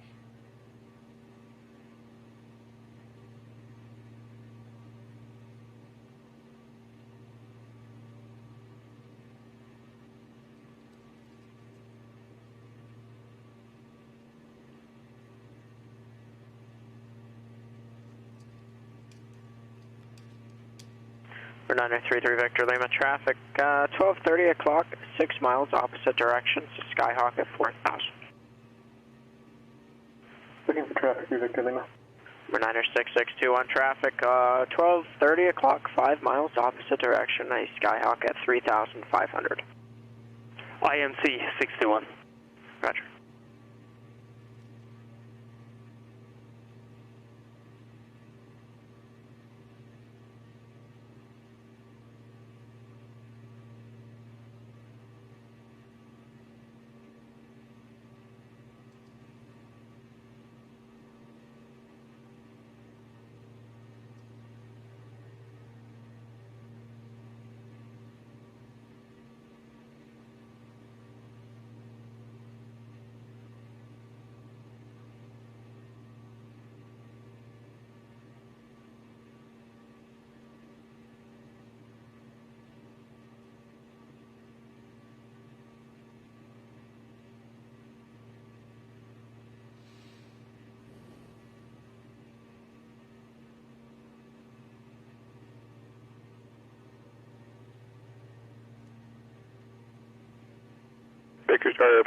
For 933 Victor Lima traffic, 12:30 o'clock, 6 miles opposite direction, Skyhawk at 4,000. Looking for traffic, Victor Lima. For 96621 traffic, 12:30 o'clock, 5 miles opposite direction, a Skyhawk at 3,500. IMC 61. Roger.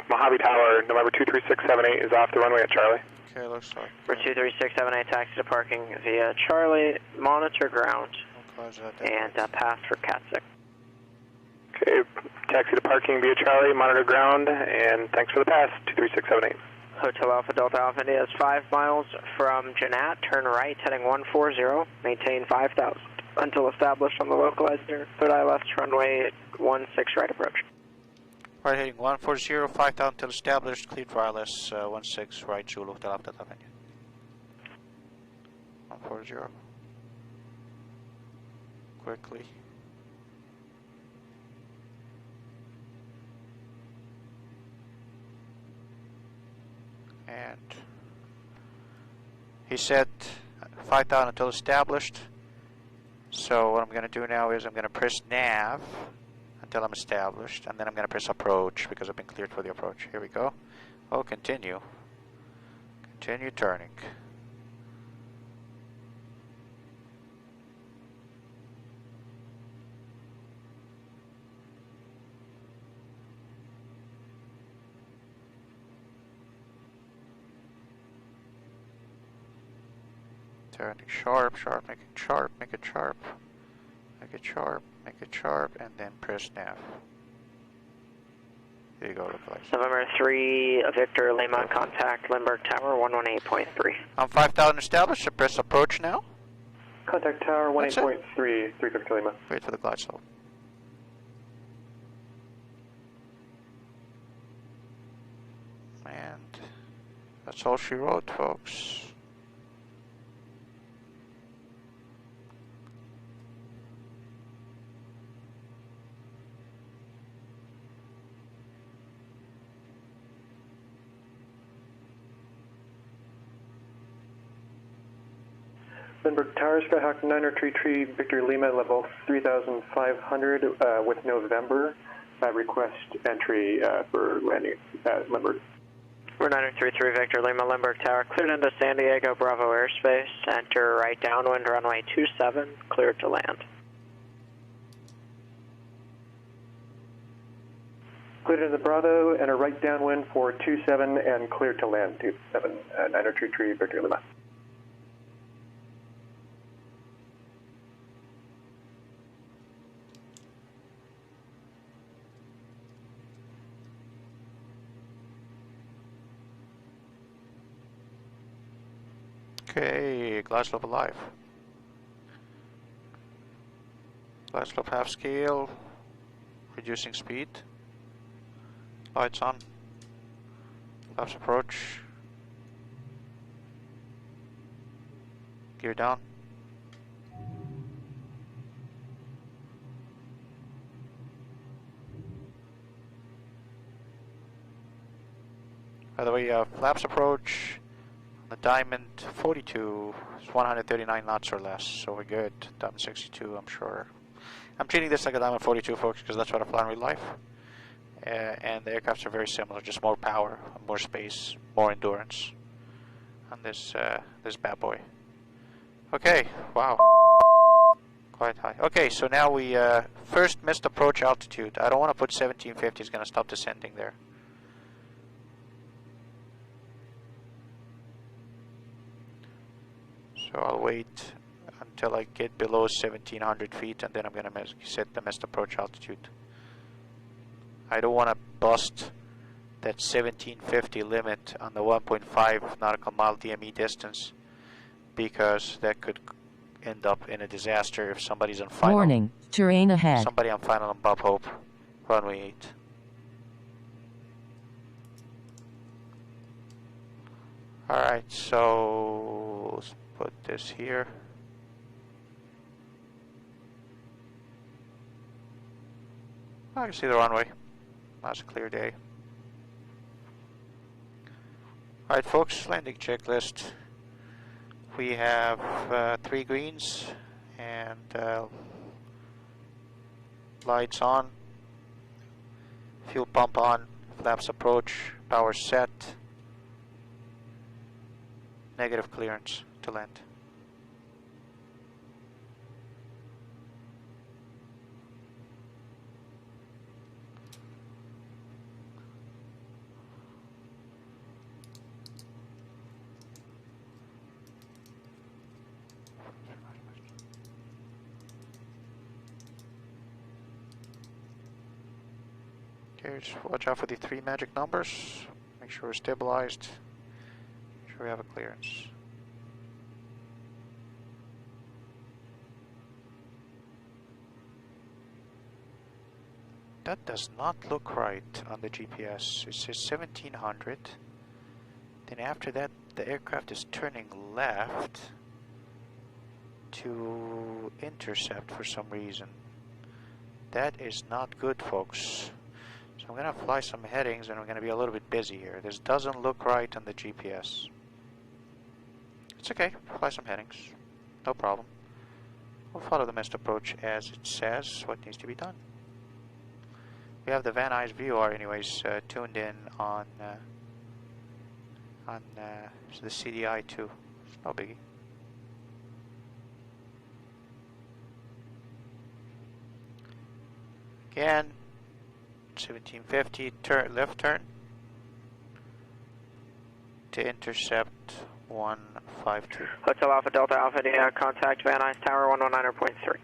Mojave Tower, November 23678 is off the runway at Charlie. Okay, looks like. Number 23678, taxi to parking via Charlie, monitor ground, and pass for Cat 6. Okay, taxi to parking via Charlie, monitor ground, and thanks for the pass, 23678. Hotel Alpha Delta Alpha India is 5 miles from Janat, turn right, heading 140, maintain 5,000 until established on the localized third eye left runway 16 right approach. Right heading 140, 5,000 until established, cleared for ILS 16 right, Zulu, Hotel Alpha Delta India. 140. Quickly. And he said 5,000 until established. So what I'm going to do now is I'm going to press nav until I'm established, and then I'm going to press approach because I've been cleared for the approach. Here we go. Oh, continue. Continue turning. Turning sharp, sharp, make it sharp, make it sharp, make it sharp, make it sharp, and then press nav. Here you go, lookalike. November 3, Victor Lima, contact Lindbergh Tower 118.3. I'm 5,000 established, so press approach now. Contact Tower 18.3, 350 Lima. Wait for the glide slope. And that's all she wrote, folks. Lindbergh Tower, Skyhawk 933, Victor Lima, level 3,500 with November. Request entry for landing at Lindbergh. We're 933 Victor Lima, Lindbergh Tower, cleared into San Diego Bravo airspace. Enter right downwind, runway 27, cleared to land. Cleared into Bravo, enter right downwind for 27 and cleared to land 27, 933 Victor Lima. Okay, glide slope alive. Glide slope half scale, reducing speed. Lights on. Flaps approach. Gear down. By the way, flaps approach. The Diamond 42 is 139 knots or less, so we're good. Diamond 62, I'm sure. I'm treating this like a Diamond 42, folks, because that's what I fly in real life. And the aircrafts are very similar, just more power, more space, more endurance on this this bad boy. Okay, wow, quite high. Okay, so now we first missed approach altitude. I don't want to put 1750; it's going to stop descending there. So I'll wait until I get below 1,700 feet, and then I'm going to set the missed approach altitude. I don't want to bust that 1750 limit on the 1.5 nautical mile DME distance, because that could end up in a disaster if somebody's on final. Warning, terrain ahead. Somebody on final on Bob Hope, runway 8. Alright, so let's put this here. I can see the runway. That's a clear day. Alright folks, landing checklist. We have 3 greens and lights on, fuel pump on, flaps approach, power set, negative clearance to land. Okay, just watch out for the 3 magic numbers. Make sure we're stabilized. Make sure we have a clearance. That does not look right on the GPS. It says 1700. Then after that, the aircraft is turning left to intercept for some reason. That is not good, folks. So I'm going to fly some headings and I'm going to be a little bit busy here. This doesn't look right on the GPS. It's okay, fly some headings. No problem. We'll follow the missed approach as it says what needs to be done. We have the Van Nuys VOR anyways tuned in on the CDI too. It's no biggie. Again, 1750, left turn to intercept 152. Hotel Alpha Delta Alpha India, contact Van Nuys Tower 119.3.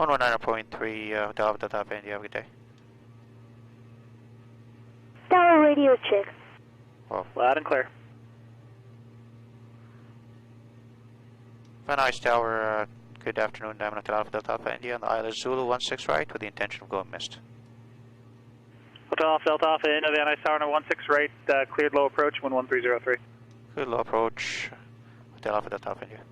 119.3, Hotel Alpha Delta Alpha India, have a good day. Tower radio check. Well, loud and clear. Van Nuys Tower, good afternoon, Diamond Hotel Alpha Delta Alpha India on the Isla Zulu 16 right with the intention of going missed. Hotel Alpha Delta Alpha India, Van Nuys Tower 16 right, cleared low approach 11303. Good low approach, Hotel Alpha Delta Alpha India.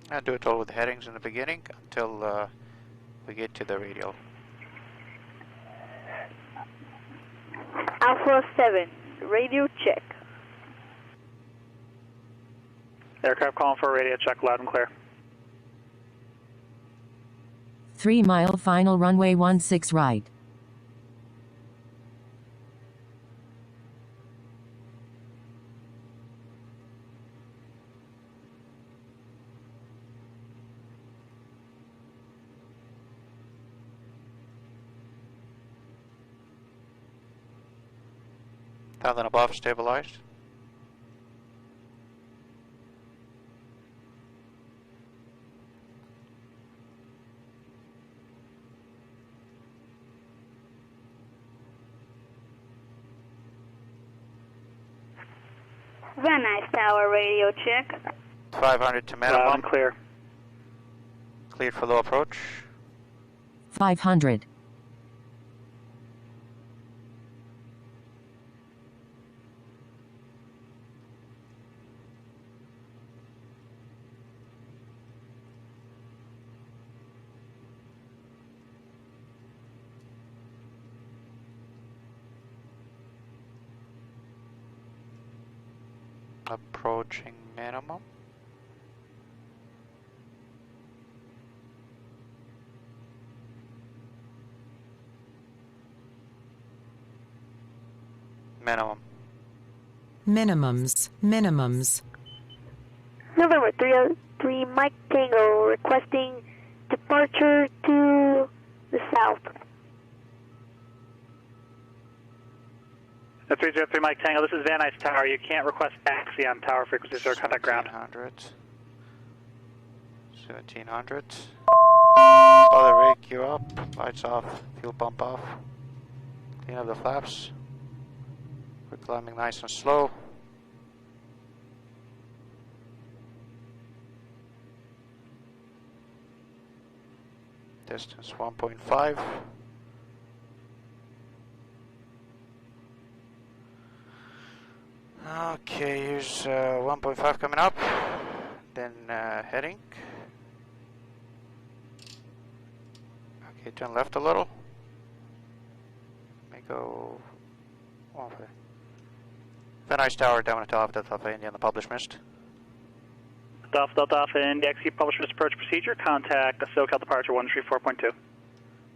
I'll do it all with headings in the beginning until we get to the radial. Alpha 7, radio check. Aircraft calling for a radio check, loud and clear. 3 mile final runway 16 right. Down and above, stabilized. Van Nuys Tower radio check. 500 to minimum. Loud and clear. Cleared for low approach. 500. Approaching minimum. Minimum. Minimums. November 303, Mike Tango requesting departure to the south. 303 Mike Tango, this is Van Nuys Tower. You can't request taxi on tower frequencies or contact ground. 1700. Other rig, you up. Lights off. Fuel pump off. Clean up the flaps. We're climbing nice and slow. Distance 1.5. Okay, here's 1.5 coming up, then heading. Okay, turn left a little. May go over. Van Nuys Tower, down to Alpha Delta Alpha India on the published mist. Alpha Delta Alpha India, execute published mist approach procedure. Contact the SoCal departure 134.2.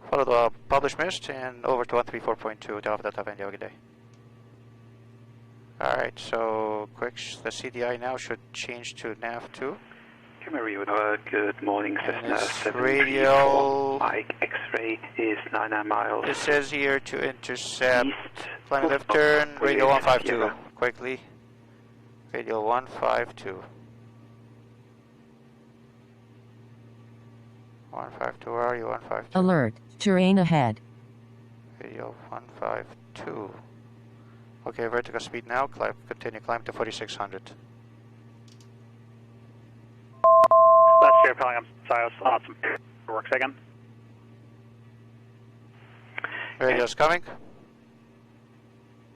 Follow the published mist and over to 134.2 to Alpha Delta Alpha India. Have a good day. Alright, so quick, the CDI now should change to nav2. Camry, good morning, Cessna 734. Radial Mike X-ray is 99 miles. It says here to intercept. East. Climb left turn, radial 152. Quickly. Radial 152. 152, where are you? 152. Alert, terrain ahead. Radial 152. Okay, vertical speed now. Continue climb to 4600. That's your calling. I'm sorry, that was awesome. Works again. Radio's coming.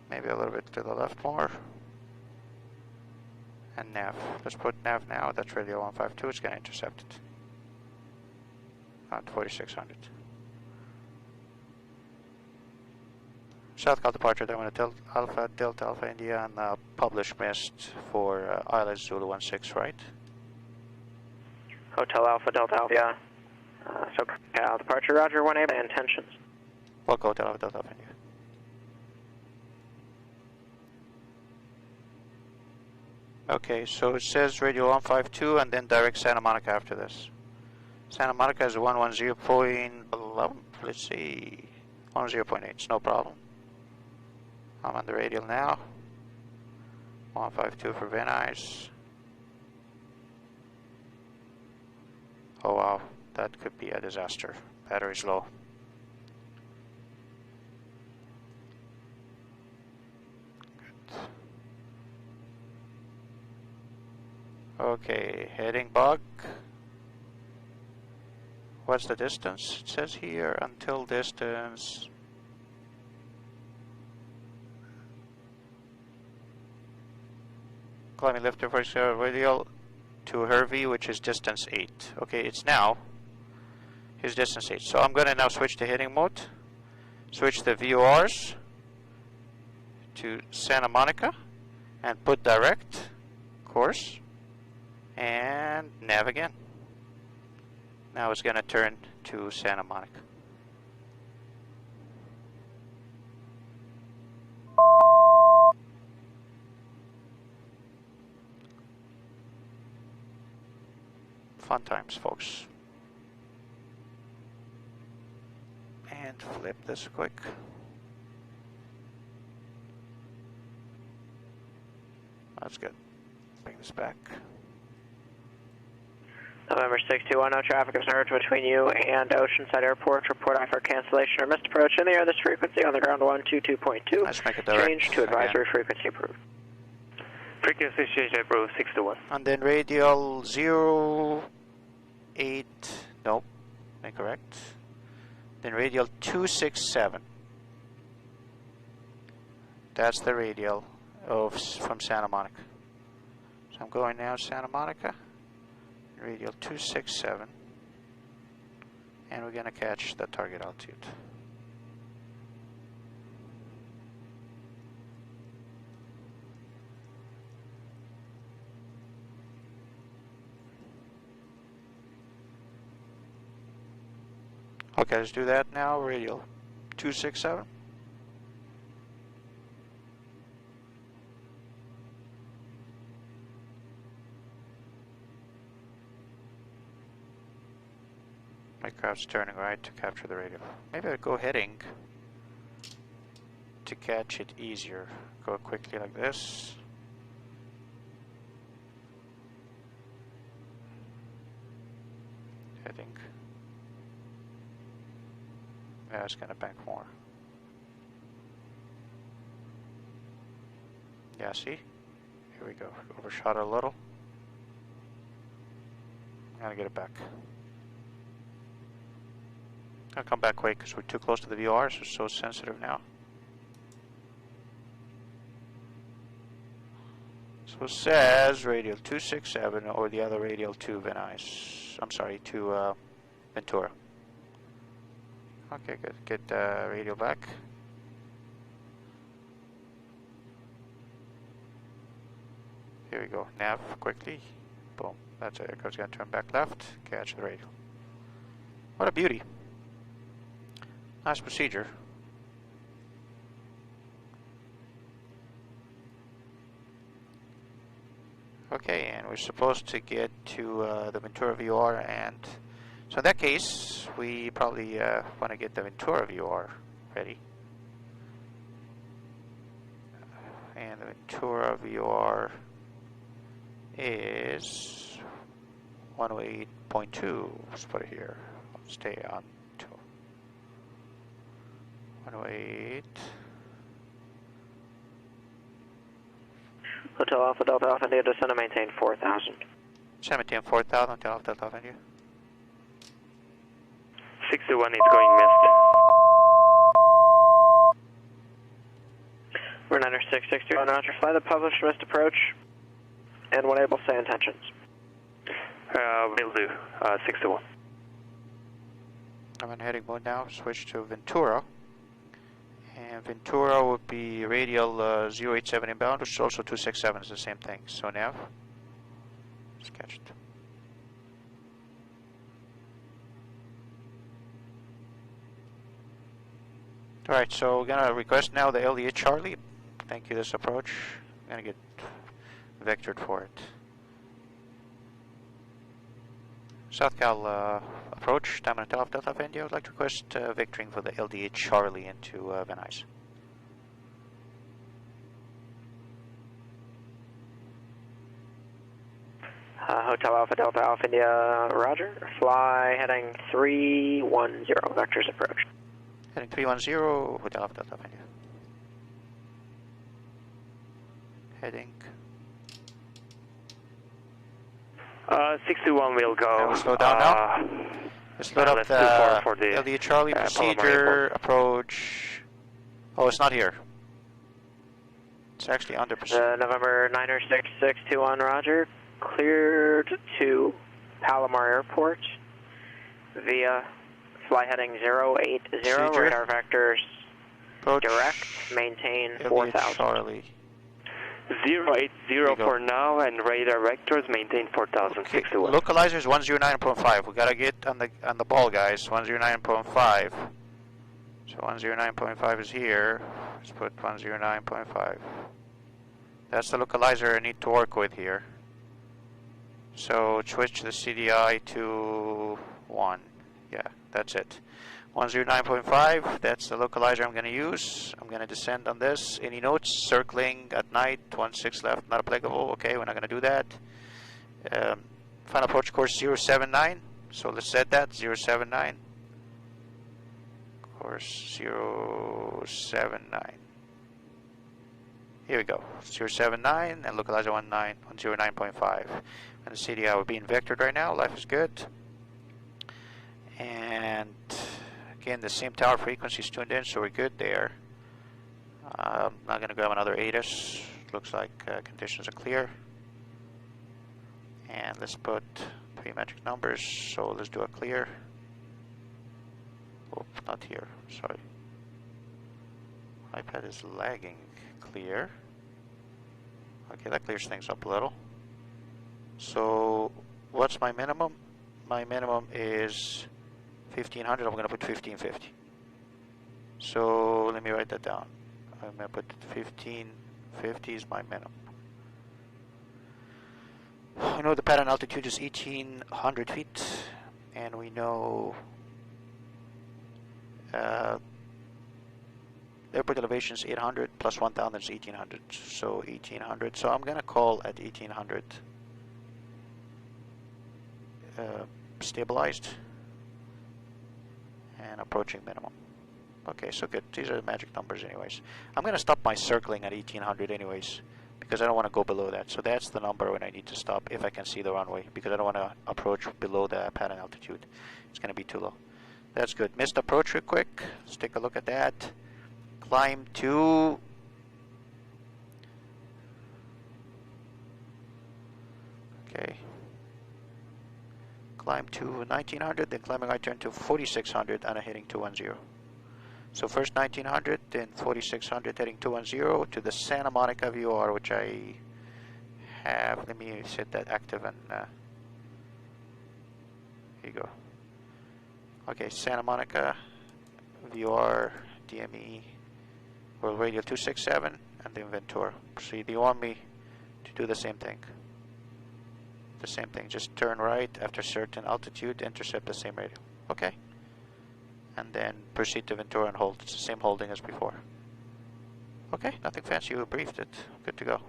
Maybe a little bit to the left more. And nav. Let's put nav now. That's radio 152. It's going to intercept it. At 4600. South Cal departure, then I'm going to Alpha, Delta, Alpha, India, and publish missed for Islet Zulu 16, right? Hotel Alpha, Delta Alpha, yeah. So Cal departure, Roger, 1A, by intentions. Welcome, Hotel Alpha, Delta Alpha, India. Okay, so it says radio 152 and then direct Santa Monica after this. Santa Monica is 110.11, let's see, 10.8, it's no problem. I'm on the radial now. 152 for Venice. Oh wow, that could be a disaster. Battery's low. Good. Okay, heading bug. What's the distance? It says here until distance. Climbing left to first radial to Hervey, which is distance 8. Okay, it's now. Here's distance 8. So I'm going to now switch to heading mode. Switch the VORs to Santa Monica and put direct course and nav again. Now it's going to turn to Santa Monica. Fun times, folks. And flip this quick. That's good. Bring this back. November 621, no traffic observed between you and Oceanside Airport. Report for cancellation or missed approach in the air. This frequency on the ground 122.2. Let's make it direct. Change to advisory again. Frequency approved. Frequency change approved 621. And then radial 08, nope, incorrect. Then radial 267. That's the radial from Santa Monica. So I'm going now Santa Monica. Radial 267, and we're going to catch the target altitude. Okay, let's do that now. Radial 267. Aircraft's turning right to capture the radio. Maybe I'll go heading to catch it easier. Go quickly like this. Heading. Yeah, it's gonna bank more. Yeah, see? Here we go. Overshot a little. I'm gonna get it back. I'll come back quick because we're too close to the VOR, so it's so sensitive now. So it says radial 267 or the other radial to Venice. I'm sorry, to Ventura. Okay, good. Get radial back. Here we go. Nav quickly. Boom. That's it. Aircraft's going to turn back left. Catch the radial. What a beauty. Nice procedure. Okay, and we're supposed to get to the Ventura VOR, and so in that case, we probably want to get the Ventura VOR ready. And the Ventura VOR is 108.2. Let's put it here. Let's stay on 108. Hotel Alpha Delta Alpha India, descend and maintain 4,000. Maintain 4,000, Hotel Alpha Delta Alpha India. 61 is going missed. We're 9660, Roger, fly the published missed approach, and when able, say intentions. Will do, 61. I'm in heading mode now, switch to Ventura. And Ventura would be radial 087 inbound, which is also 267, is the same thing. So nav, let's catch it. Alright, so we're gonna request now the LDH Charlie. Thank you, this approach. I'm gonna get vectored for it. South Cal approach, Diamond Hotel Delta of India. I would like to request vectoring for the LDH Charlie into Van Nuys. Hotel Alpha Delta Alpha India, Roger. Fly heading 310, vectors approach. Heading 310, Hotel Alpha Delta Alpha India. Heading. 61 will go. We'll slow down now. Let's load up the LDH Charlie procedure, approach. Oh, it's not here. It's actually under procedure. November 9er 6621, Roger. Cleared to Palomar Airport via fly heading 080, procedure. Radar vectors approach. Direct, maintain LDH 4,000. Charlie. 080 for now, and radar vectors maintain 4,061. Localizer is 109.5. We gotta get on the ball, guys. 109.5. So 109.5 is here. Let's put 109.5. That's the localizer I need to work with here. So switch the CDI to 1. Yeah, that's it. 109.5, that's the localizer I'm going to use. I'm going to descend on this. Any notes? Circling at night, 16 left, not applicable. Okay, we're not going to do that. Final approach course 079. So let's set that, 079. Course 079. Here we go, 079 and localizer 109.5. And the CDI will be in vectored right now. Life is good. And again, the same tower frequency is tuned in, so we're good there. I'm not going to grab another ATIS. Looks like conditions are clear. And let's put 3 magic numbers. So let's do a clear. Oh, not here. Sorry. iPad is lagging. Clear. Okay, that clears things up a little. So what's my minimum? My minimum is 1500. I'm going to put 1550. So let me write that down. I'm going to put 1550 is my minimum. I know the pattern altitude is 1800 feet, and we know airport elevation is 800 plus 1000 is 1800. So 1800. So I'm going to call at 1800 stabilized and approaching minimum. Okay, so good. These are the magic numbers anyways. I'm going to stop my circling at 1800 anyways, because I don't want to go below that. So that's the number when I need to stop if I can see the runway, because I don't want to approach below the pattern altitude. It's going to be too low. That's good. Missed approach real quick. Let's take a look at that. Climb to... Okay. Climb to 1900, then climbing right turn to 4600 and hitting 210. So first 1900, then 4600 heading 210 to the Santa Monica VOR, which I have. Let me set that active and here you go. Okay, Santa Monica VOR DME World Radio 267 and then Ventura. See, do you want me to do the same thing? the same thing. Just turn right after certain altitude, intercept the same radio. Okay. And then proceed to Ventura and hold. It's the same holding as before. Okay, nothing fancy. You briefed it. Good to go.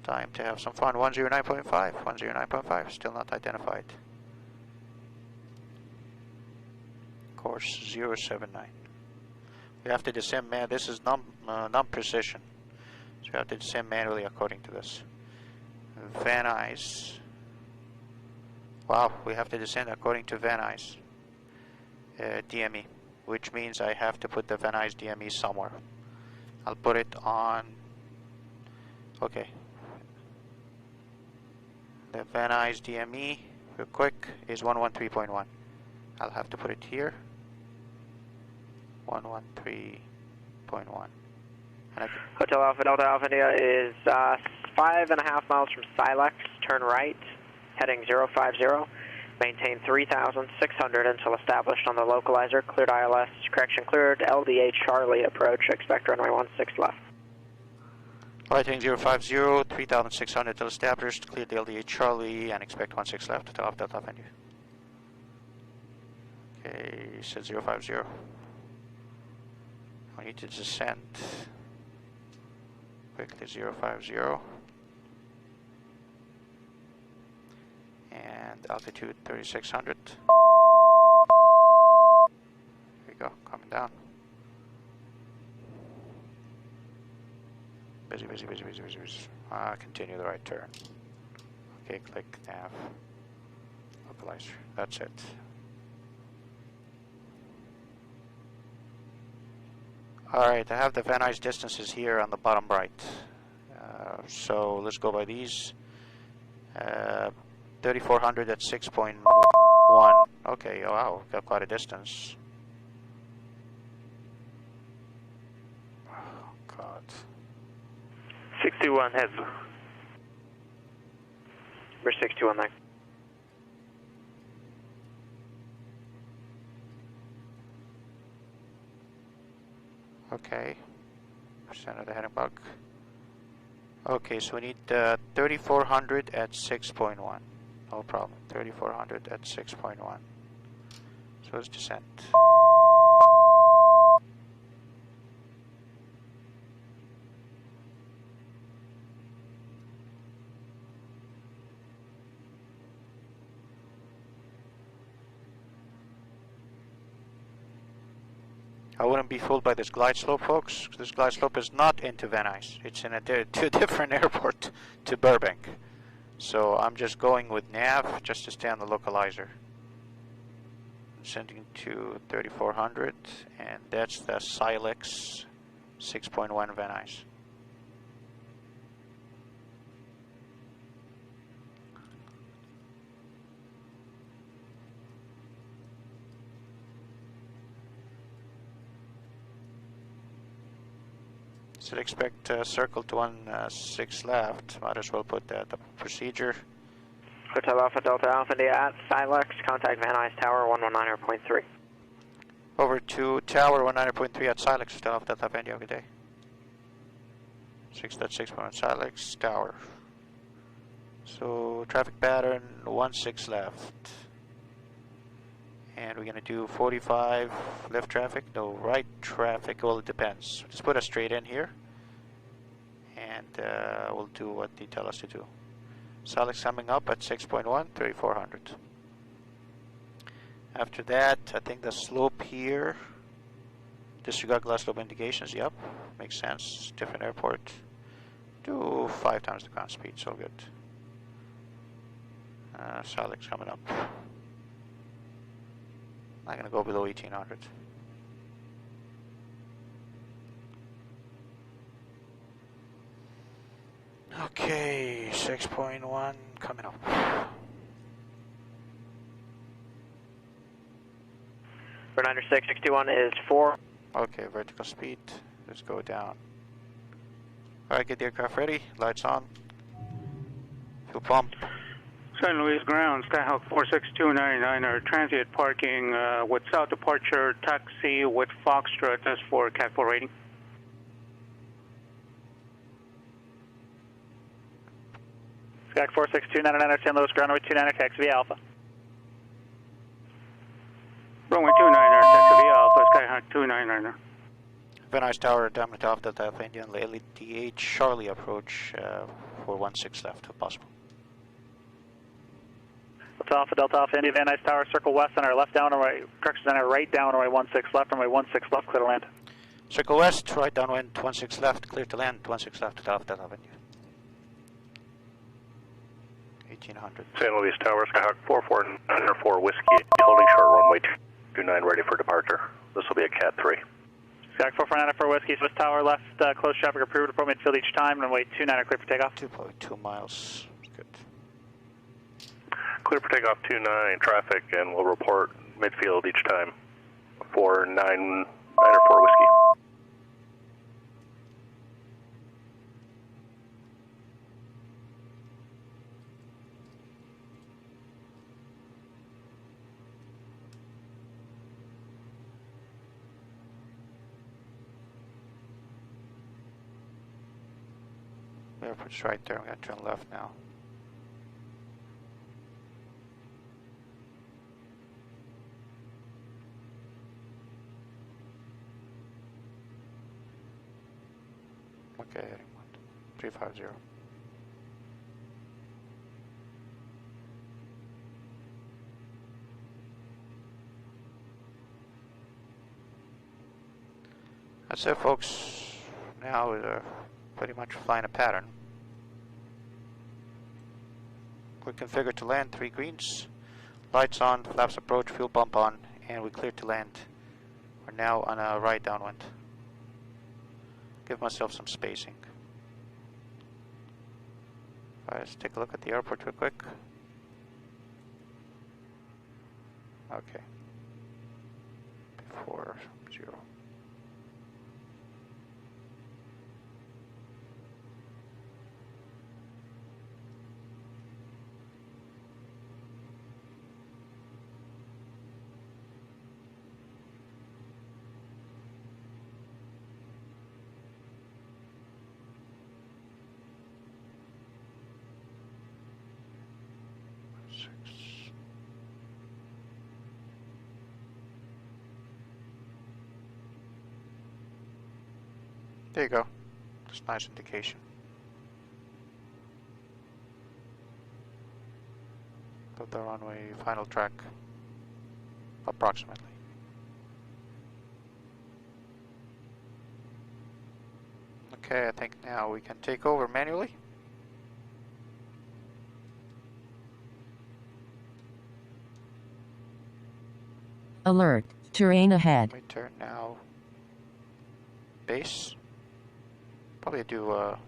Time to have some fun. 109.5. 109.5. Still not identified. Course 079. We have to descend man. This is non-precision. So we have to descend manually according to this. Van Nuys. Wow, we have to descend according to Van Nuys DME, which means I have to put the Van Nuys DME somewhere. I'll put it on. Okay. The Van Nuys DME, real quick, is 113.1. I'll have to put it here. 113.1. Hotel Alpha Delta Alpha India is 5.5 miles from Silex. Turn right, heading 050. Maintain 3,600 until established on the localizer. Cleared ILS. Correction cleared. LDA Charlie approach. Expect runway 16 left. Lighting 050, 3,600 until established. Cleared the LDA Charlie and expect 16 left. Hotel Alpha Delta India. Okay, you said 050. We need to descend. Quickly 050. And altitude 3,600. There we go, coming down. Busy. Continue the right turn. Okay, click nav. Localizer. That's it. Alright, I have the Van Nuys distances here on the bottom right. So let's go by these. 3,400 at 6.1. Okay, oh, wow, got quite a distance. Oh, God. 61 heads. We're 61 there. Okay, percent of the heading bug. Okay, so we need 3,400 at 6.1. No problem. 3,400 at 6.1. So it's descent. I wouldn't be fooled by this glide slope, folks. This glide slope is not into Van Nuys. It's in a different airport to Burbank. So I'm just going with nav just to stay on the localizer. Sending to 3,400, and that's the Silex 6.1 Van Nuys. Should expect circle to 16 left. Might as well put that the procedure. Hotel Alpha Delta Alpha India at Silex. Contact Van Nuys Tower 119.3. Over to Tower 119.3 at Silex. Hotel Alpha Delta India. Good day. 6.6 Silex Tower. So traffic pattern 16 left. And we're going to do 45 left traffic, no right traffic, well it depends. Just put a straight in here and we'll do what they tell us to do. Silex coming up at 6.1, 3,400. After that, I think the slope here, disregard glass slope indications, yep, makes sense, different airport. Do 5 times the ground speed, so good. Silex coming up. I'm going to go below 1,800. Okay, 6.1 coming up. For 90661 is 4. Okay, vertical speed. Let's go down. Alright, get the aircraft ready. Lights on. Fuel pump. San Luis Ground, Skyhawk 46299, our transient parking with south departure, taxi with Foxtrot, that's for Cat 4 rating. Skyhawk 46299, San Luis, ground runway 29er, taxi via Alpha. Runway 29er, taxi via Alpha, Skyhawk 299er. Van Nuys Tower, Diamond off Delta Alpha Indian, LEDH, Charlie approach for 16 left, if possible. Delta Alpha India, Van Nuys Tower, circle west on our left downwind, correction on our right downwind, 16 left, runway 16 left, clear to land. Circle west, right downwind, 16 left, clear to land, 16 left to Delta Alpha India. 1800. San Luis Tower, Skyhawk 4494 Whiskey, holding short runway 29 ready for departure. This will be a Cat 3. Skyhawk 4494 Whiskey, Swiss Tower, left, close traffic approved, approach midfield each time, runway 29er, clear for takeoff. 2.2 miles, good. Clear for takeoff 29 traffic, and we'll report midfield each time for 994 Whiskey. Airport's right there, I'm going to turn left now. Okay, heading 350. That's it, folks. Now we're pretty much flying a pattern. We're configured to land, 3 greens. Lights on, flaps approach, fuel pump on, and we're cleared to land. We're now on a right downwind. Give myself some spacing. Alright, let's take a look at the airport real quick. Okay. Before 0. There you go. Just nice indication. Of the runway final track, approximately. Okay, I think now we can take over manually. Alert, terrain ahead. We turn now. Base. Probably do a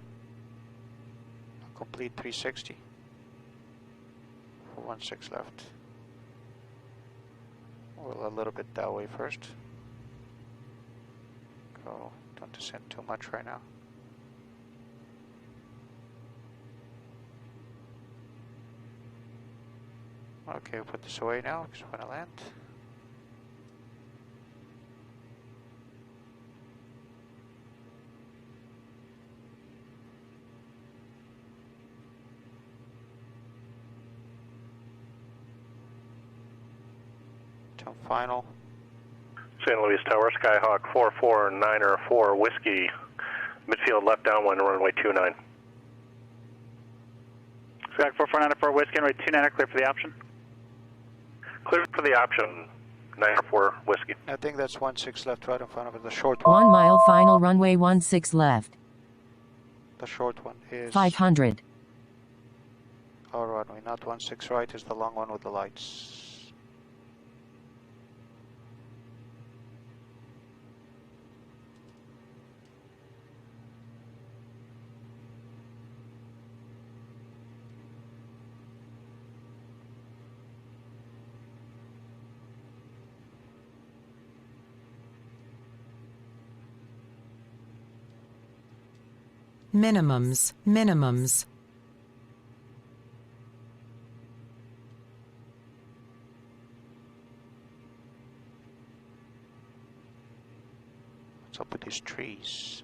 complete 360 for 16 left. Well, a little bit that way first. Go, don't descend too much right now. Okay, put this away now because we're gonna land. Final. San Luis Tower, Skyhawk 4494 Whiskey, midfield left downwind, runway 29. Skyhawk 4494 Whiskey, runway 29, clear for the option. Clear for the option, 904 Whiskey. I think that's 16 left right in front of it, the short one. 1 mile final runway 16 left. The short one is 500. Our runway, not 16 right, is the long one with the lights. Minimums. What's up with these trees?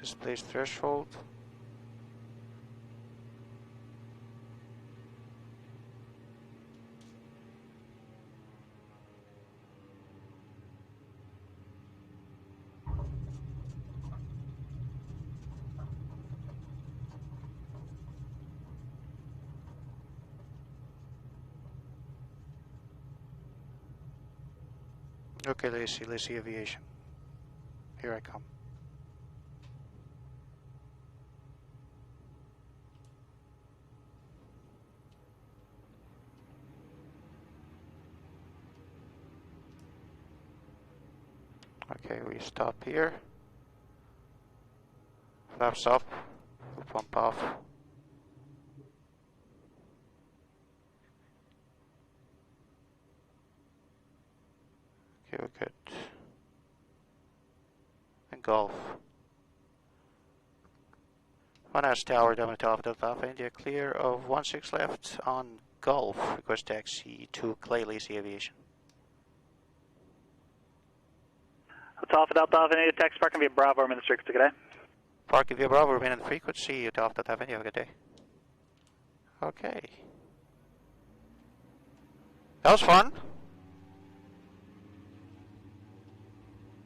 Displays threshold. Okay, let's see aviation. Here I come. Okay, we stop here. Flaps up, we pump off. Okay, we're good. And Gulf. 1S tower, Delta Alpha India, clear of 16 left on Gulf. Request taxi to Clay Lacey Aviation. Delta Alpha India, taxi parking via Bravo, I'm in the circuit today. Parking via Bravo, remain in the frequency, Delta Alpha India, have a good day. Okay. That was fun.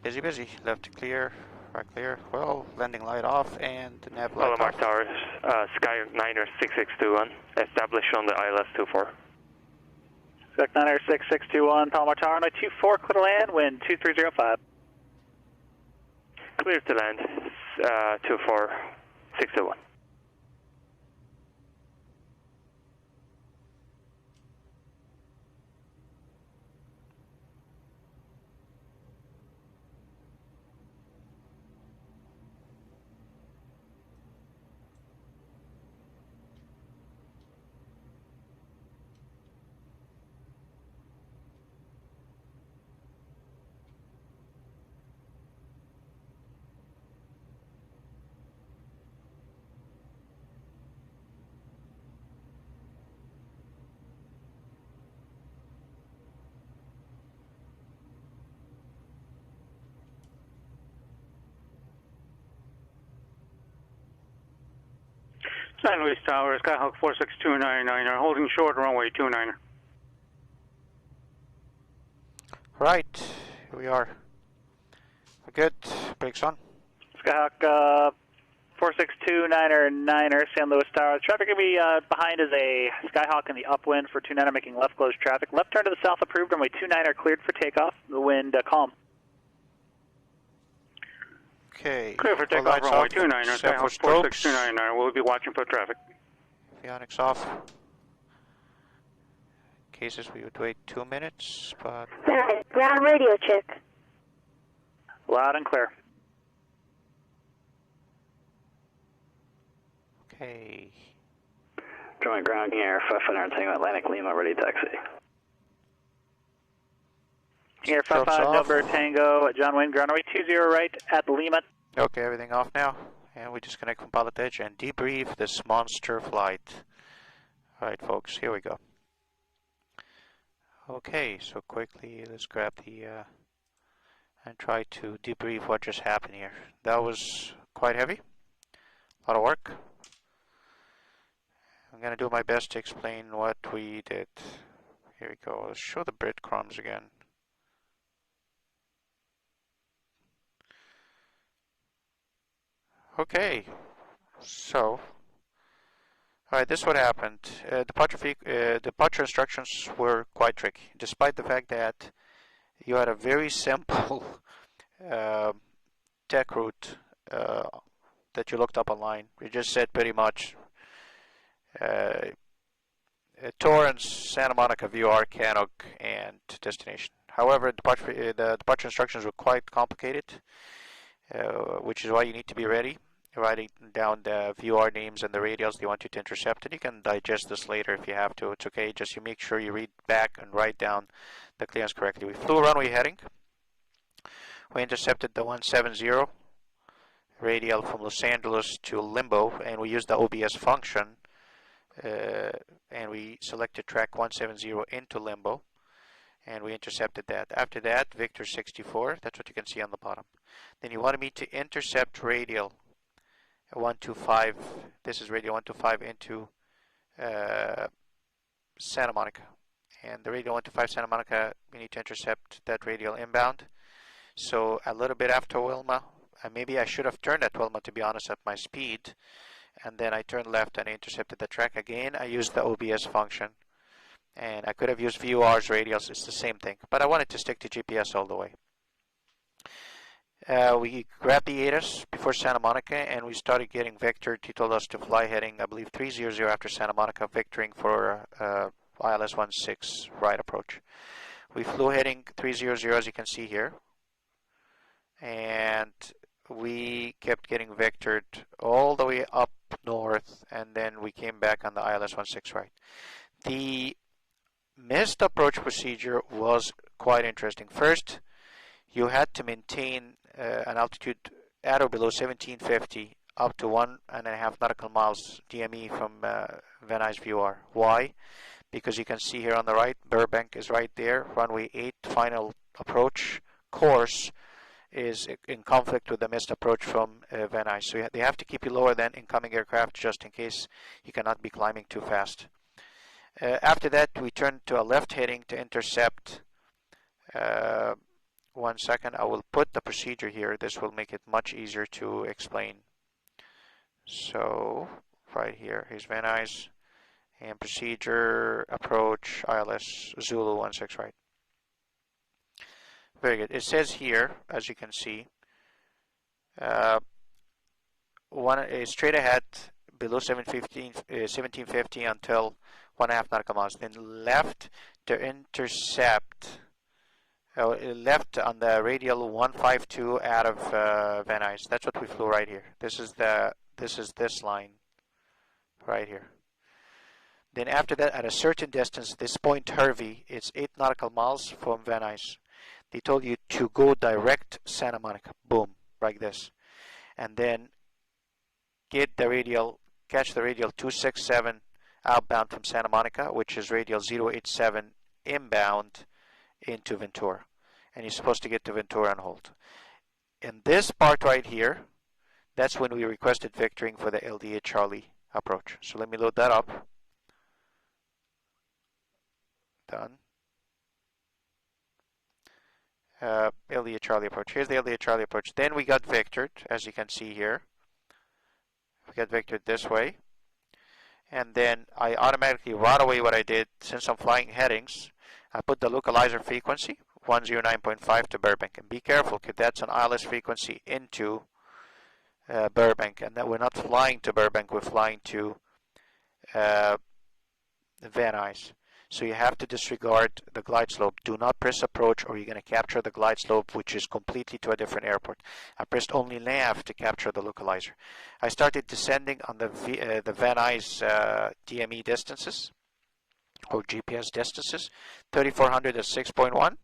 Busy. Left clear, right clear. Well, landing light off and nav light off. Palomar Towers, Sky-Niner 6621, established on the ILS 24. Sky-Niner 6621, Palomar Tower, 924, clear to land, wind 2305. Clear to land, 24601. San Luis Tower, Skyhawk 46299, holding short runway 29er. Right, here we are. We're good. Brakes on. Skyhawk 46299, San Luis Tower. Traffic going to be behind is a Skyhawk in the upwind for 29er making left close traffic. Left turn to the south approved, runway 29er cleared for takeoff. The wind calm. Okay. Clear for takeoff, runway 29er, Skyhawk 46299. We'll be watching for traffic. Avionics off. Cases we would wait 2 minutes, but... Ground radio check. Loud and clear. Okay. Joint ground here, 500 Tango Atlantic Lima, ready taxi. Here, 55 number Tango, John Wayne, ground runway 20 right at Lima. Okay, everything off now. And we disconnect from Pilotedge and debrief this monster flight. Alright folks, here we go. Okay, so quickly let's grab the and try to debrief what just happened here. That was quite heavy. A lot of work. I'm going to do my best to explain what we did. Here we go. Let's show the breadcrumbs again. Okay, so, alright, this is what happened. Departure instructions were quite tricky, despite the fact that you had a very simple tech route that you looked up online. You just said pretty much Torrance, Santa Monica, VR, Cannock, and destination. However, the departure instructions were quite complicated, which is why you need to be ready. Writing down the VR names and the radials they want you to intercept, and you can digest this later if you have to. It's okay, just you make sure you read back and write down the clearance correctly. We flew runway heading. We intercepted the 170 radial from Los Angeles to Limbo, and we used the OBS function, and we selected track 170 into Limbo, and we intercepted that. After that, Victor 64, that's what you can see on the bottom. Then you wanted me to intercept radial 125. This is radio 125 into Santa Monica. And the radio 125 Santa Monica, we need to intercept that radial inbound. So a little bit after Wilma, maybe I should have turned at Wilma, to be honest, at my speed. And then I turned left and I intercepted the track again. I used the OBS function. And I could have used VOR's radials. It's the same thing. But I wanted to stick to GPS all the way. We grabbed the ATIS before Santa Monica, and we started getting vectored. He told us to fly heading, I believe, 300 after Santa Monica, vectoring for ILS 16 right approach. We flew heading 300, as you can see here, and we kept getting vectored all the way up north, and then we came back on the ILS 16 right. The missed approach procedure was quite interesting. First, you had to maintain an altitude at or below 1750 up to 1.5 nautical miles DME from Van Nuys VOR. Why? Because you can see here on the right, Burbank is right there. Runway 8 final approach course is in conflict with the missed approach from Van Nuys. So they have to keep you lower than incoming aircraft just in case you cannot be climbing too fast. After that, we turned to a left heading to intercept. 1 second, I will put the procedure here. This will make it much easier to explain. So, right here, here's Van Nuys, and procedure, approach, ILS, Zulu 16 right. Very good. It says here, as you can see, straight ahead below 1750 until 1.5 nautical miles. Then left to intercept. Left on the radial 152 out of Van Nuys. That's what we flew right here. This is this line right here. Then after that, at a certain distance, this point Hervey, it's 8 nautical miles from Van Nuys. They told you to go direct Santa Monica. Boom, like this. And then get the radial, catch the radial 267 outbound from Santa Monica, which is radial 087 inbound into Ventura. And you're supposed to get to Ventura and hold. In this part right here, that's when we requested vectoring for the LDA Charlie approach. So let me load that up. Done. LDA Charlie approach. Here's the LDA Charlie approach. Then we got vectored, as you can see here. We got vectored this way. And then I automatically, right away, what I did, since I'm flying headings, I put the localizer frequency, 109.5 to Burbank. And be careful, because that's an ILS frequency into Burbank. And that we're not flying to Burbank, we're flying to Van Nuys. So you have to disregard the glide slope. Do not press approach or you're going to capture the glide slope, which is completely to a different airport. I pressed only nav to capture the localizer. I started descending on the Van Nuys DME distances, or GPS distances, 3400 at 6.1.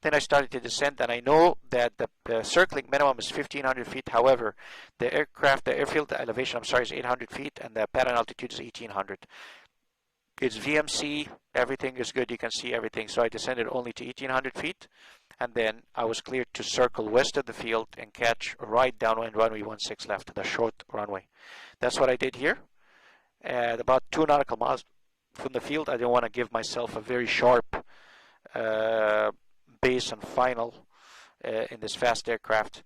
Then I started to descend, and I know that the circling minimum is 1500 feet. However, the airfield elevation, I'm sorry, is 800 feet, and the pattern altitude is 1800. It's VMC, everything is good, you can see everything. So I descended only to 1800 feet, and then I was cleared to circle west of the field and catch right downwind runway 16 left, the short runway. That's what I did here. At about 2 nautical miles from the field, I didn't want to give myself a very sharp base and final in this fast aircraft.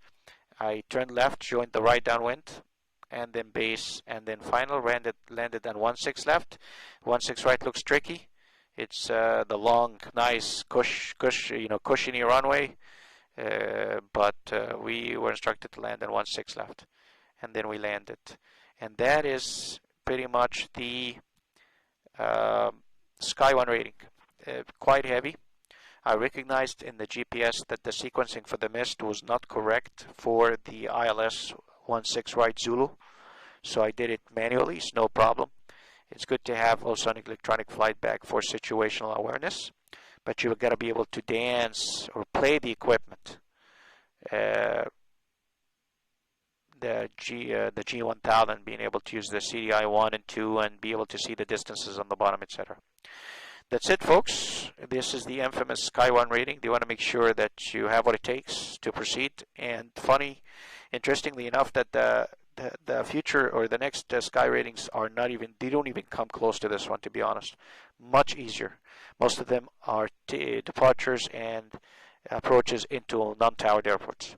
I turned left, joined the right downwind, and then base, and then final, landed on 16 left. 16 right looks tricky. It's the long, nice, cushiony runway, but we were instructed to land on 16 left, and then we landed. And that is pretty much the Sky-1 rating. Quite heavy. I recognized in the GPS that the sequencing for the mist was not correct for the ILS 16 right Zulu, so I did it manually. It's no problem. It's good to have also an electronic flight bag for situational awareness, but you've got to be able to dance or play the equipment. The G1000, being able to use the CDI 1 and 2 and be able to see the distances on the bottom, etc. That's it, folks. This is the infamous Sky-1 rating. They want to make sure that you have what it takes to proceed. And interestingly enough, that the future or the next sky ratings are not even, they don't even come close to this one, to be honest. Much easier. Most of them are departures and approaches into non-towered airports.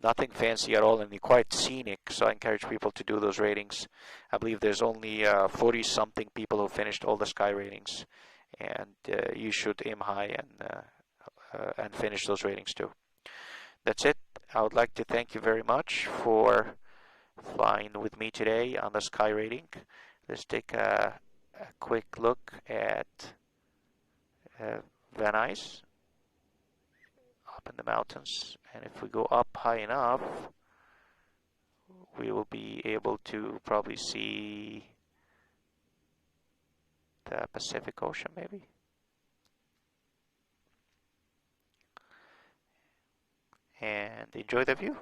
Nothing fancy at all, and they're quite scenic, so I encourage people to do those ratings. I believe there's only 40-something people who finished all the sky ratings, and you should aim high and finish those ratings too. That's it. I would like to thank you very much for flying with me today on the sky rating. Let's take a quick look at Van Nuys up in the mountains, and if we go up high enough, we will be able to probably see the Pacific Ocean, maybe. And enjoy the view.